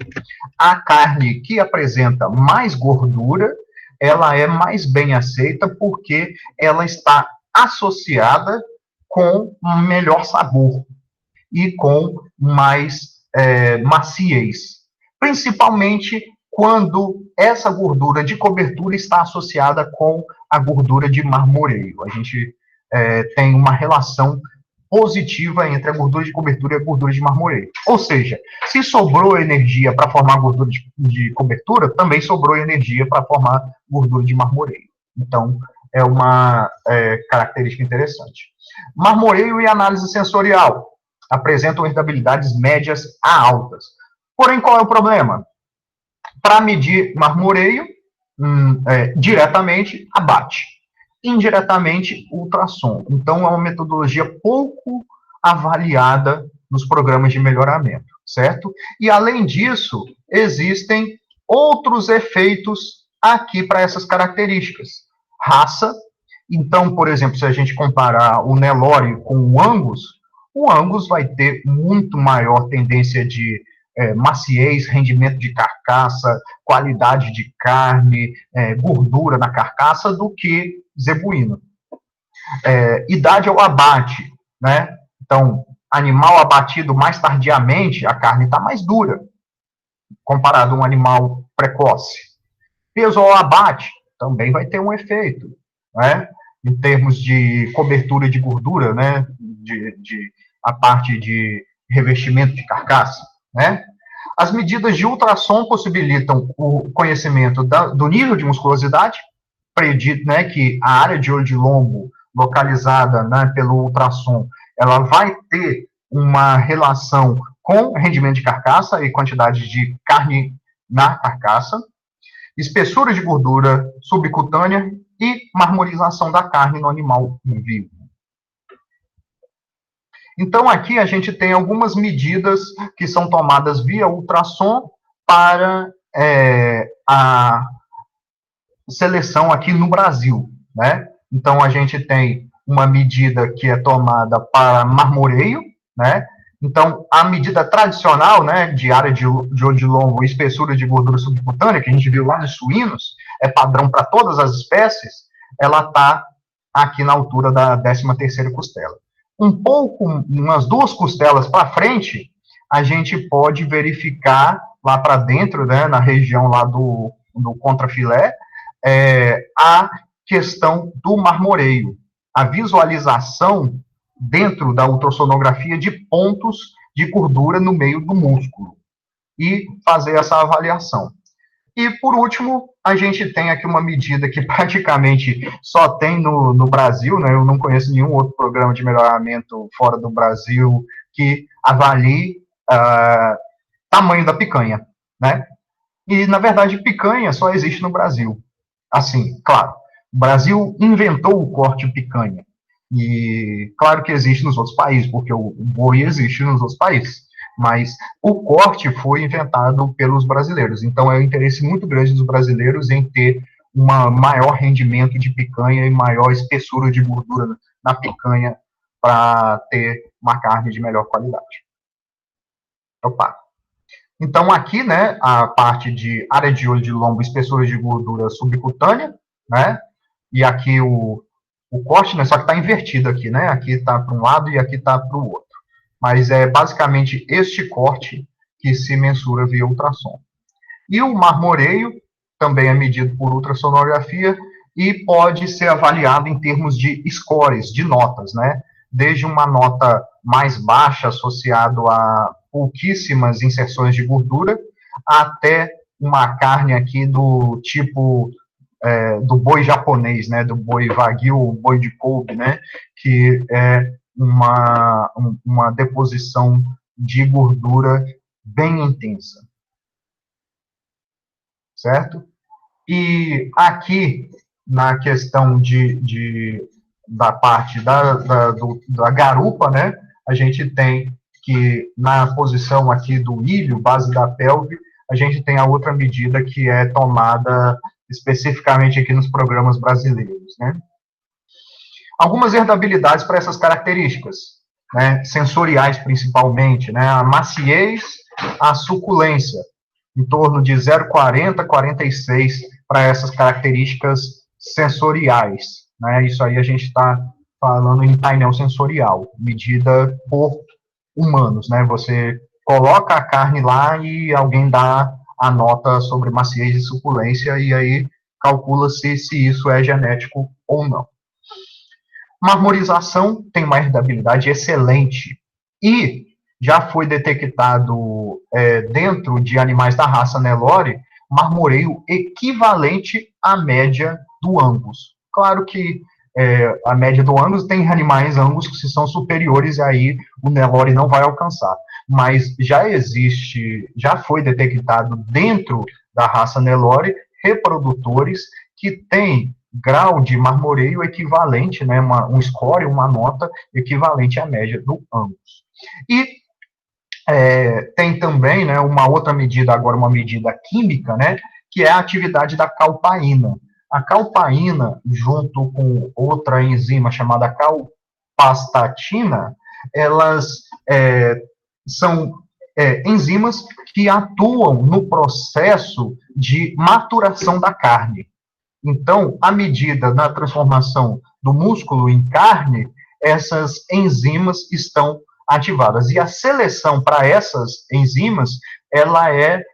a carne que apresenta mais gordura, ela é mais bem aceita porque ela está associada com um melhor sabor e com mais maciez. Principalmente quando essa gordura de cobertura está associada com a gordura de marmoreio. A gente tem uma relação positiva entre a gordura de cobertura e a gordura de marmoreio. Ou seja, se sobrou energia para formar gordura de cobertura, também sobrou energia para formar gordura de marmoreio. Então, é uma característica interessante. Marmoreio e análise sensorial apresentam irritabilidades médias a altas. Porém, qual é o problema? Para medir marmoreio, diretamente, abate. Indiretamente, ultrassom. Então, é uma metodologia pouco avaliada nos programas de melhoramento, certo? E, além disso, existem outros efeitos aqui para essas características. Raça. Então, por exemplo, se a gente comparar o Nelore com o Angus vai ter muito maior tendência de maciez, rendimento de carcaça, qualidade de carne, gordura na carcaça, do que zebuíno. Idade ao abate, né? Então, animal abatido mais tardiamente, a carne está mais dura, comparado a um animal precoce. Peso ao abate, também vai ter um efeito, né? Em termos de cobertura de gordura, né? A parte de revestimento de carcaça, né? As medidas de ultrassom possibilitam o conhecimento do nível de musculosidade, predito, né, que a área de olho de lombo localizada, né, pelo ultrassom, ela vai ter uma relação com rendimento de carcaça e quantidade de carne na carcaça, espessura de gordura subcutânea e marmorização da carne no animal vivo. Então, aqui a gente tem algumas medidas que são tomadas via ultrassom para a seleção aqui no Brasil, né? Então, a gente tem uma medida que é tomada para marmoreio, né? Então, a medida tradicional, né, de área de olho de lombo e espessura de gordura subcutânea, que a gente viu lá nos suínos, é padrão para todas as espécies, ela está aqui na altura da 13ª costela. Umas 2 costelas para frente, a gente pode verificar lá para dentro, né, na região lá do contrafilé, a questão do marmoreio, a visualização dentro da ultrassonografia de pontos de gordura no meio do músculo e fazer essa avaliação. E, por último, a gente tem aqui uma medida que praticamente só tem no Brasil, né? Eu não conheço nenhum outro programa de melhoramento fora do Brasil que avalie tamanho da picanha, né? E, na verdade, picanha só existe no Brasil. Assim, claro, o Brasil inventou o corte picanha. E claro que existe nos outros países, porque o boi existe nos outros países. Mas o corte foi inventado pelos brasileiros. Então é um interesse muito grande dos brasileiros em ter um maior rendimento de picanha e maior espessura de gordura na picanha para ter uma carne de melhor qualidade. Opa. Então, aqui, né, a parte de área de olho de lombo, espessura de gordura subcutânea, né, e aqui o corte, né, só que está invertido aqui, né, aqui está para um lado e aqui está para o outro. Mas é basicamente este corte que se mensura via ultrassom. E o marmoreio também é medido por ultrassonografia e pode ser avaliado em termos de scores, de notas, né, desde uma nota mais baixa associado a pouquíssimas inserções de gordura, até uma carne aqui do tipo do boi japonês, né, do boi wagyu, boi de Kobe, né, que é uma deposição de gordura bem intensa, certo? E aqui, na questão da parte da garupa, né, a gente tem que, na posição aqui do ilho, base da pelve, a gente tem a outra medida que é tomada especificamente aqui nos programas brasileiros, né. Algumas herdabilidades para essas características, né, sensoriais principalmente, né, a maciez, a suculência, em torno de 0,40 a 46 para essas características sensoriais, né, isso aí a gente está falando em painel sensorial, medida por humanos, né, você coloca a carne lá e alguém dá a nota sobre maciez e suculência e aí calcula-se se isso é genético ou não. Marmorização tem uma herdabilidade excelente e já foi detectado dentro de animais da raça Nelore marmoreio equivalente à média do Angus. Claro que a média do Angus tem animais Angus que são superiores e aí o Nelore não vai alcançar. Mas já foi detectado dentro da raça Nelore reprodutores que têm grau de marmoreio equivalente, né, um score, uma nota equivalente à média do Angus. E tem também, né, uma outra medida, agora uma medida química, né, que é a atividade da calpaína. A calpaína, junto com outra enzima chamada calpastatina, elas são enzimas que atuam no processo de maturação da carne. Então, à medida da transformação do músculo em carne, essas enzimas estão ativadas. E a seleção para essas enzimas, ela é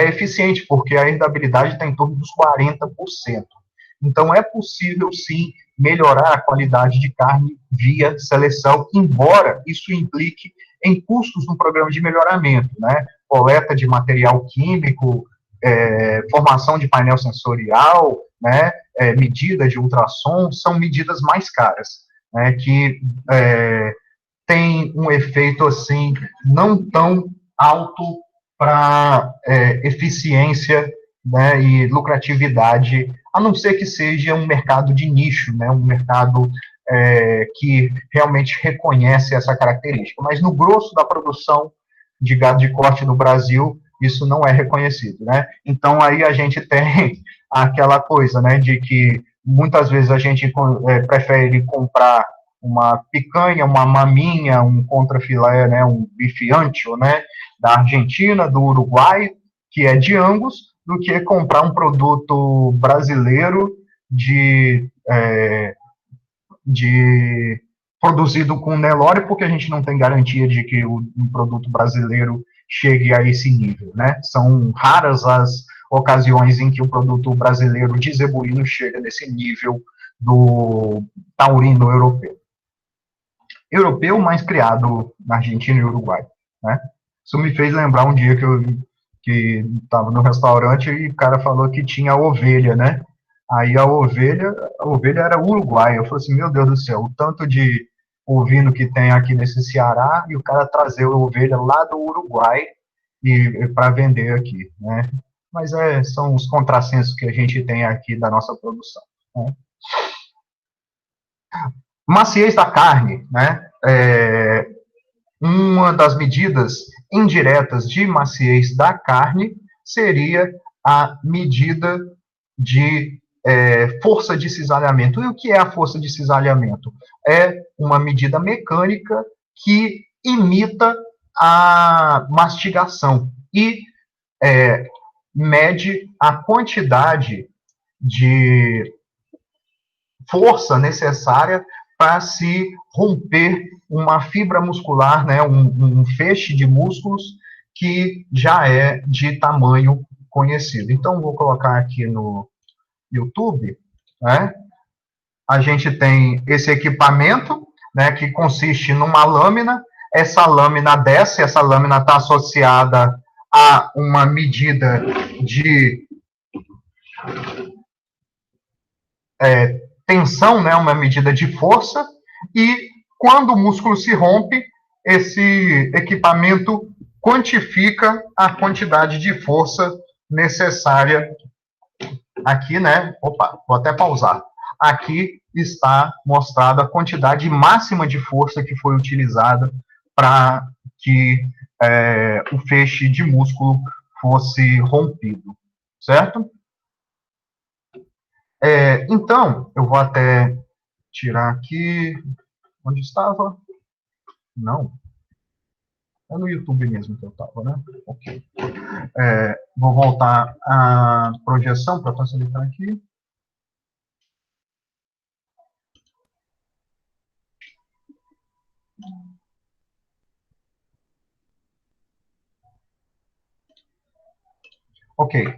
eficiente, porque a herdabilidade está em torno dos 40%. Então, é possível, sim, melhorar a qualidade de carne via seleção, embora isso implique em custos no programa de melhoramento, né? Coleta de material químico, formação de painel sensorial, né? Medida de ultrassom, são medidas mais caras, né? Que tem um efeito, assim, não tão alto para eficiência, né, e lucratividade, a não ser que seja um mercado de nicho, né, um mercado que realmente reconhece essa característica. Mas no grosso da produção de gado de corte no Brasil, isso não é reconhecido, né? Então, aí a gente tem aquela coisa, né, de que muitas vezes a gente prefere comprar uma picanha, uma maminha, um contrafilé, né, um bife ancho, né, da Argentina, do Uruguai, que é de Angus, do que comprar um produto brasileiro produzido com Nelore, porque a gente não tem garantia de que um produto brasileiro chegue a esse nível, né? São raras as ocasiões em que o produto brasileiro de zebuíno chega nesse nível do taurino europeu. Europeu, mas criado na Argentina e Uruguai, né? Isso me fez lembrar um dia que eu que estava no restaurante e o cara falou que tinha ovelha, né? Aí a ovelha era uruguaia. Eu falei assim, meu Deus do céu, o tanto de ovino que tem aqui nesse Ceará e o cara trazer a ovelha lá do Uruguai e para vender aqui, né? Mas são os contrassensos que a gente tem aqui da nossa produção, né? Maciez da carne, né? Uma das medidas indiretas de maciez da carne seria a medida de força de cisalhamento. E o que é a força de cisalhamento? É uma medida mecânica que imita a mastigação e mede a quantidade de força necessária para se romper uma fibra muscular, né, um feixe de músculos que já é de tamanho conhecido. Então, vou colocar aqui no YouTube, né, a gente tem esse equipamento, né, que consiste numa lâmina, essa lâmina desce, essa lâmina está associada a uma medida de tensão, né, uma medida de força, e quando o músculo se rompe, esse equipamento quantifica a quantidade de força necessária. Aqui, né, vou até pausar. Aqui está mostrada a quantidade máxima de força que foi utilizada para que o feixe de músculo fosse rompido, certo? Então, eu vou até tirar aqui, onde estava? Não. É no YouTube mesmo que eu estava, né? Ok. Vou voltar à projeção para facilitar aqui. Ok.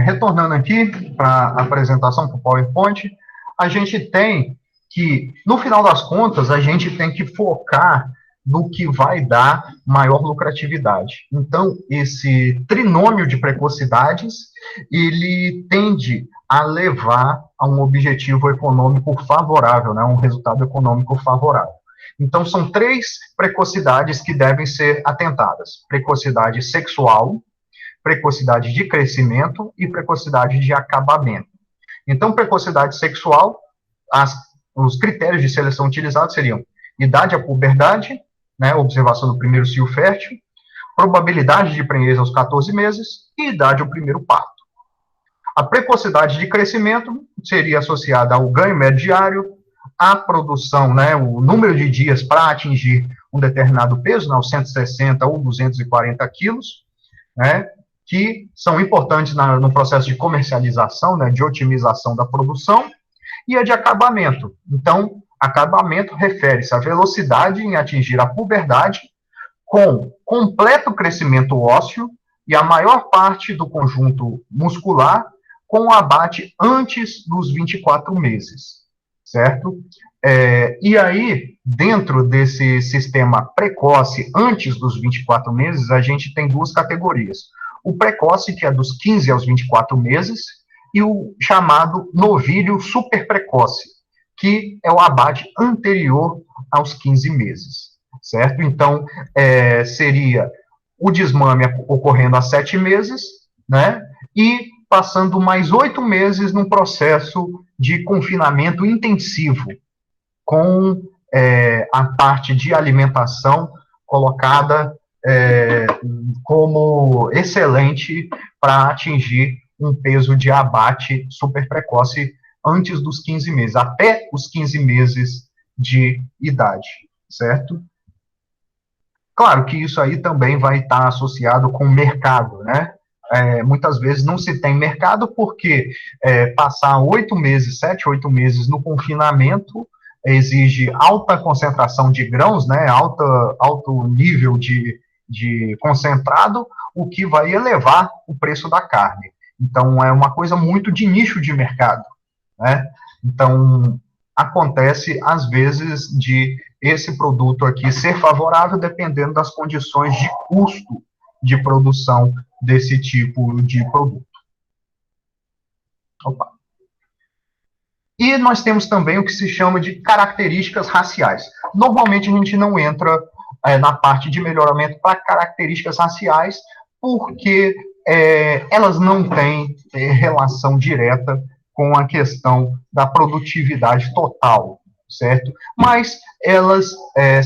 Retornando aqui para a apresentação, para o PowerPoint, a gente tem que, no final das contas, a gente tem que focar no que vai dar maior lucratividade. Então, esse trinômio de precocidades, ele tende a levar a um objetivo econômico favorável, né, um resultado econômico favorável. Então, são 3 precocidades que devem ser atentadas: precocidade sexual, precocidade de crescimento e precocidade de acabamento. Então, precocidade sexual, os critérios de seleção utilizados seriam idade à puberdade, né, observação do primeiro cio fértil, probabilidade de prenhez aos 14 meses e idade ao primeiro parto. A precocidade de crescimento seria associada ao ganho médio diário, à produção, né, o número de dias para atingir um determinado peso, né, os 160 ou 240 quilos, né, que são importantes no processo de comercialização, né, de otimização da produção, e a de acabamento. Então, acabamento refere-se à velocidade em atingir a puberdade, com completo crescimento ósseo e a maior parte do conjunto muscular com o abate antes dos 24 meses, certo? E aí, dentro desse sistema precoce, antes dos 24 meses, a gente tem 2 categorias. O precoce, que é dos 15 aos 24 meses, e o chamado novilho super precoce, que é o abate anterior aos 15 meses, certo? Então, seria o desmame ocorrendo a 7 meses, né? E passando mais 8 meses num processo de confinamento intensivo, com a parte de alimentação colocada como excelente para atingir um peso de abate super precoce antes dos 15 meses, até os 15 meses de idade, certo? Claro que isso aí também vai estar associado com o mercado, né? Muitas vezes não se tem mercado porque passar 8 meses, 7, 8 meses no confinamento exige alta concentração de grãos, né? Alto nível de concentrado, o que vai elevar o preço da carne. Então, é uma coisa muito de nicho de mercado, né? Então, acontece, às vezes, de esse produto aqui ser favorável dependendo das condições de custo de produção desse tipo de produto. Opa. E nós temos também o que se chama de características raciais. Normalmente a gente não entra na parte de melhoramento para características raciais, porque elas não têm relação direta com a questão da produtividade total, certo? Mas elas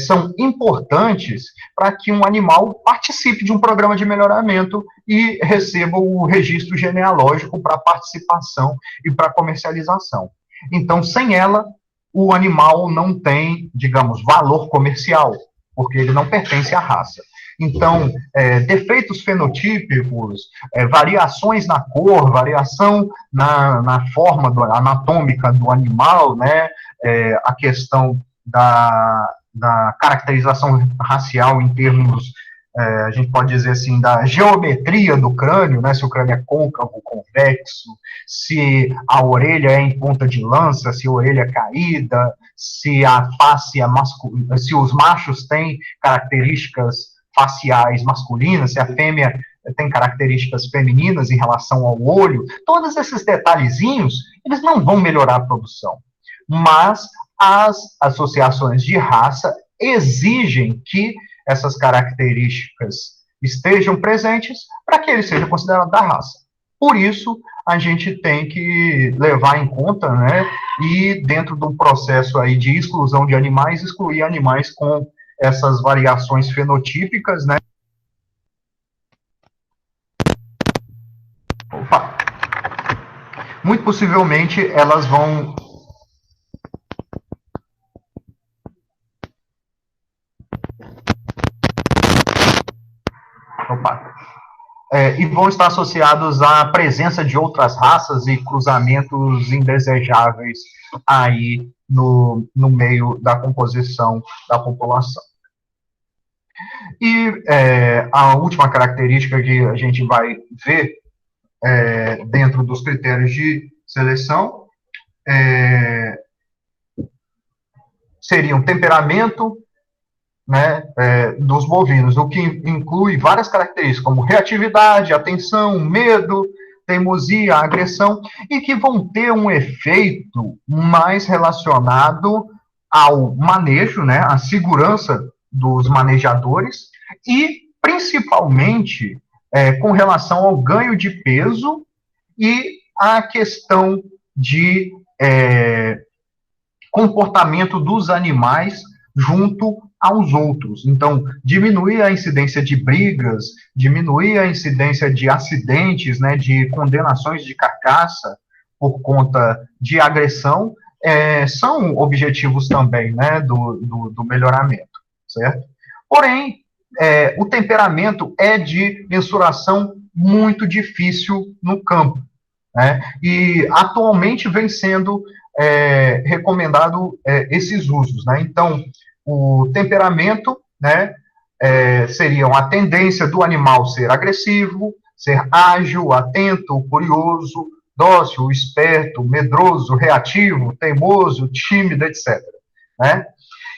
são importantes para que um animal participe de um programa de melhoramento e receba o registro genealógico para participação e para comercialização. Então, sem ela, o animal não tem, digamos, valor comercial, porque ele não pertence à raça. Então, defeitos fenotípicos, variações na cor, variação na forma anatômica do animal, né, a questão da caracterização racial em termos, a gente pode dizer assim, da geometria do crânio, né, se o crânio é côncavo, convexo, se a orelha é em ponta de lança, se a orelha é caída, se a face é masculina, se os machos têm características faciais masculinas, se a fêmea tem características femininas em relação ao olho, todos esses detalhezinhos, eles não vão melhorar a produção. Mas as associações de raça exigem que essas características estejam presentes para que ele seja considerado da raça. Por isso, a gente tem que levar em conta, né, e dentro de um processo aí de exclusão de animais, excluir animais com essas variações fenotípicas, né? Opa! Muito possivelmente elas vão e vão estar associados à presença de outras raças e cruzamentos indesejáveis aí no meio da composição da população. E a última característica que a gente vai ver dentro dos critérios de seleção seria um temperamento, né, dos bovinos, o que inclui várias características, como reatividade, atenção, medo, teimosia, agressão, e que vão ter um efeito mais relacionado ao manejo, né, à segurança dos manejadores, e principalmente com relação ao ganho de peso e à questão de comportamento dos animais junto aos outros. Então, diminuir a incidência de brigas, diminuir a incidência de acidentes, né, de condenações de carcaça por conta de agressão, são objetivos também, né, do melhoramento, certo? Porém, o temperamento é de mensuração muito difícil no campo, né, e atualmente vem sendo recomendado esses usos, né? Então, o temperamento, né, seriam a tendência do animal ser agressivo, ser ágil, atento, curioso, dócil, esperto, medroso, reativo, teimoso, tímido, etc. Né?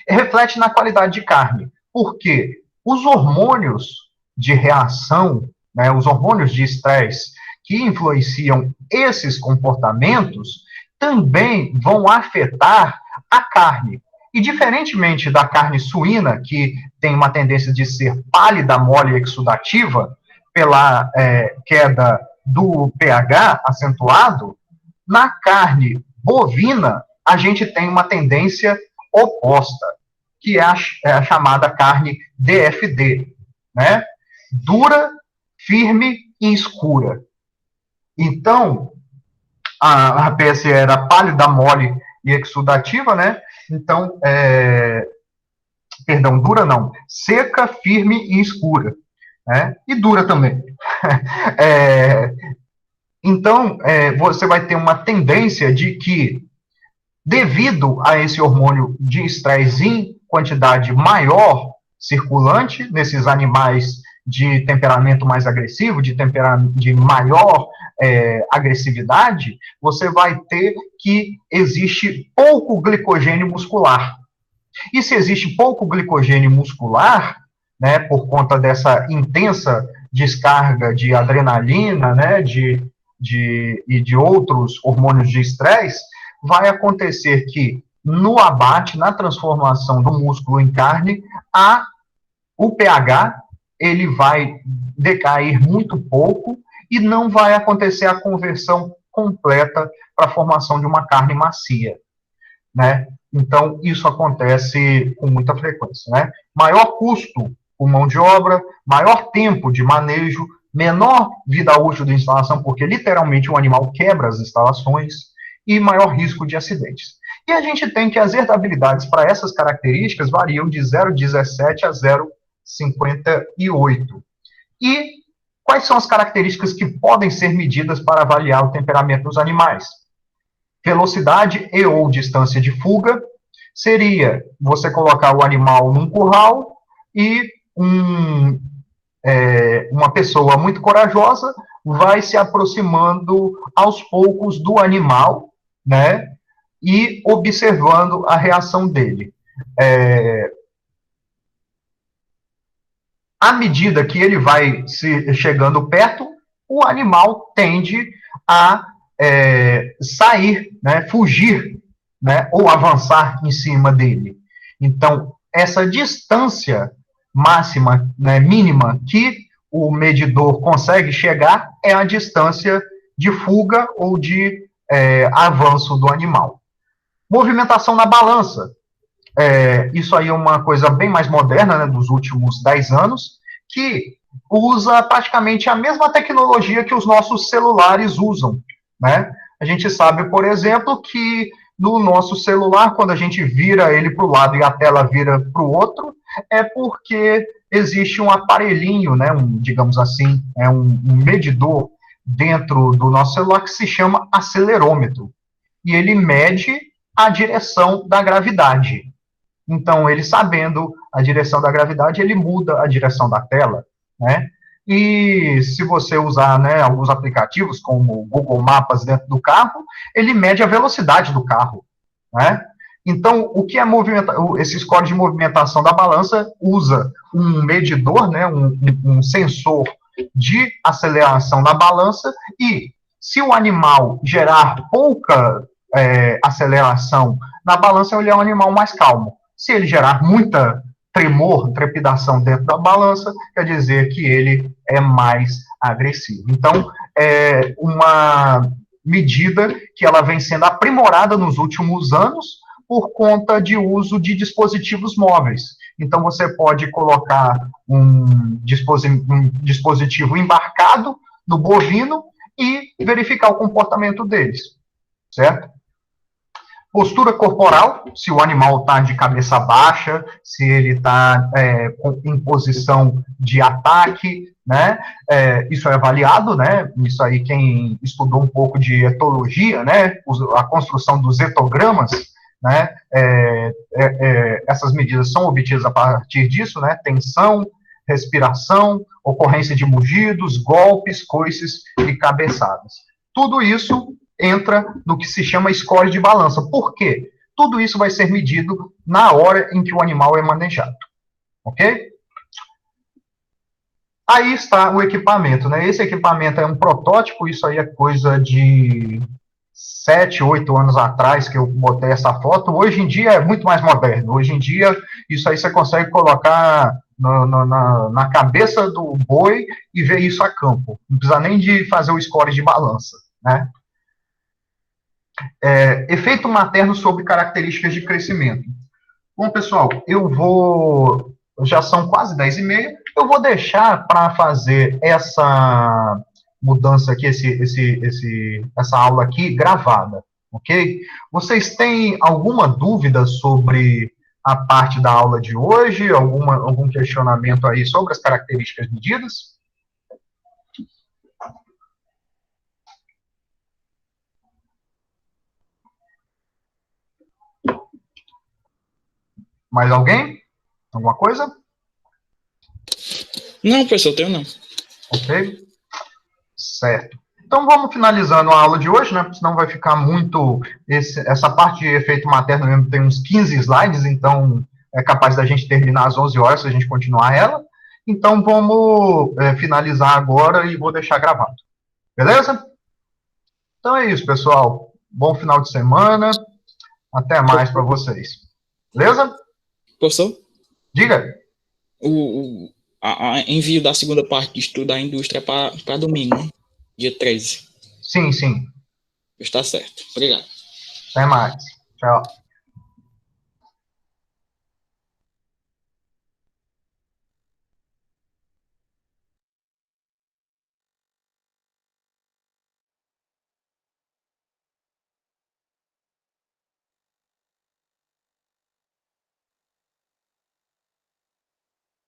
Reflete na qualidade de carne, porque os hormônios de reação, né, os hormônios de estresse que influenciam esses comportamentos também vão afetar a carne. E diferentemente da carne suína, que tem uma tendência de ser pálida, mole e exudativa, pela queda do pH acentuado, na carne bovina, a gente tem uma tendência oposta, que é a chamada carne DFD, né? Dura, firme e escura. Então, a PSE era pálida, mole e exudativa, né? Então, perdão, dura não, seca, firme e escura, né? E dura também. Então, você vai ter uma tendência de que, devido a esse hormônio de estresse em quantidade maior circulante nesses animais de temperamento mais agressivo, de maior agressividade, você vai ter que existe pouco glicogênio muscular. E se existe pouco glicogênio muscular, né, por conta dessa intensa descarga de adrenalina, né, e de outros hormônios de estresse, vai acontecer que no abate, na transformação do músculo em carne, o pH ele vai decair muito pouco e não vai acontecer a conversão completa para a formação de uma carne macia, né? Então, isso acontece com muita frequência, né? Maior custo com mão de obra, maior tempo de manejo, menor vida útil da instalação, porque literalmente o animal quebra as instalações, e maior risco de acidentes. E a gente tem que as herdabilidades para essas características variam de 0,17 a 0,58. E quais são as características que podem ser medidas para avaliar o temperamento dos animais? Velocidade e ou distância de fuga seria você colocar o animal num curral e uma pessoa muito corajosa vai se aproximando aos poucos do animal, né, e observando a reação dele. À medida que ele vai chegando perto, o animal tende a sair, né, fugir, né, ou avançar em cima dele. Então, essa distância máxima, né, mínima, que o medidor consegue chegar é a distância de fuga ou de avanço do animal. Movimentação na balança. Isso aí é uma coisa bem mais moderna, né, dos últimos 10 anos, que usa praticamente a mesma tecnologia que os nossos celulares usam, né? A gente sabe, por exemplo, que no nosso celular, quando a gente vira ele para o lado e a tela vira para o outro, é porque existe um aparelhinho, né, digamos assim, um medidor dentro do nosso celular que se chama acelerômetro. E ele mede a direção da gravidade. Então, ele sabendo a direção da gravidade, ele muda a direção da tela, né? E se você usar, né, alguns aplicativos, como o Google Maps dentro do carro, ele mede a velocidade do carro, né? Então, o que é esse score de movimentação da balança usa um medidor, né, um sensor de aceleração da balança, e se o animal gerar pouca aceleração na balança, ele é um animal mais calmo. Se ele gerar muita tremor, trepidação dentro da balança, quer dizer que ele é mais agressivo. Então, é uma medida que ela vem sendo aprimorada nos últimos anos por conta de uso de dispositivos móveis. Então, você pode colocar um dispositivo embarcado no bovino e verificar o comportamento deles, certo? Postura corporal, se o animal está de cabeça baixa, se ele está em posição de ataque, né? Isso é avaliado, né? Isso aí quem estudou um pouco de etologia, né? A construção dos etogramas, né? Essas medidas são obtidas a partir disso, né? Tensão, respiração, ocorrência de mugidos, golpes, coices e cabeçadas. Tudo isso entra no que se chama score de balança. Por quê? Tudo isso vai ser medido na hora em que o animal é manejado. Ok? Aí está o equipamento, né? Esse equipamento é um protótipo, isso aí é coisa de 7, 8 anos atrás que eu botei essa foto. Hoje em dia é muito mais moderno. Hoje em dia, isso aí você consegue colocar na cabeça do boi e ver isso a campo. Não precisa nem de fazer o score de balança, né? Efeito materno sobre características de crescimento. Bom, pessoal, já são quase 10h30, eu vou deixar para fazer essa mudança aqui, essa aula aqui gravada, ok? Vocês têm alguma dúvida sobre a parte da aula de hoje? Algum questionamento aí sobre as características medidas? Mais alguém? Alguma coisa? Não, professor, tenho não. Ok? Certo. Então, vamos finalizando a aula de hoje, né? Senão vai ficar muito... essa parte de efeito materno mesmo tem uns 15 slides, então é capaz da gente terminar às 11 horas se a gente continuar ela. Então, vamos finalizar agora e vou deixar gravado. Beleza? Então é isso, pessoal. Bom final de semana. Até mais para vocês. Beleza? Professor? Diga. O envio da segunda parte de estudo da indústria para domingo, né? Dia 13. Sim, sim. Está certo. Obrigado. Até mais. Tchau.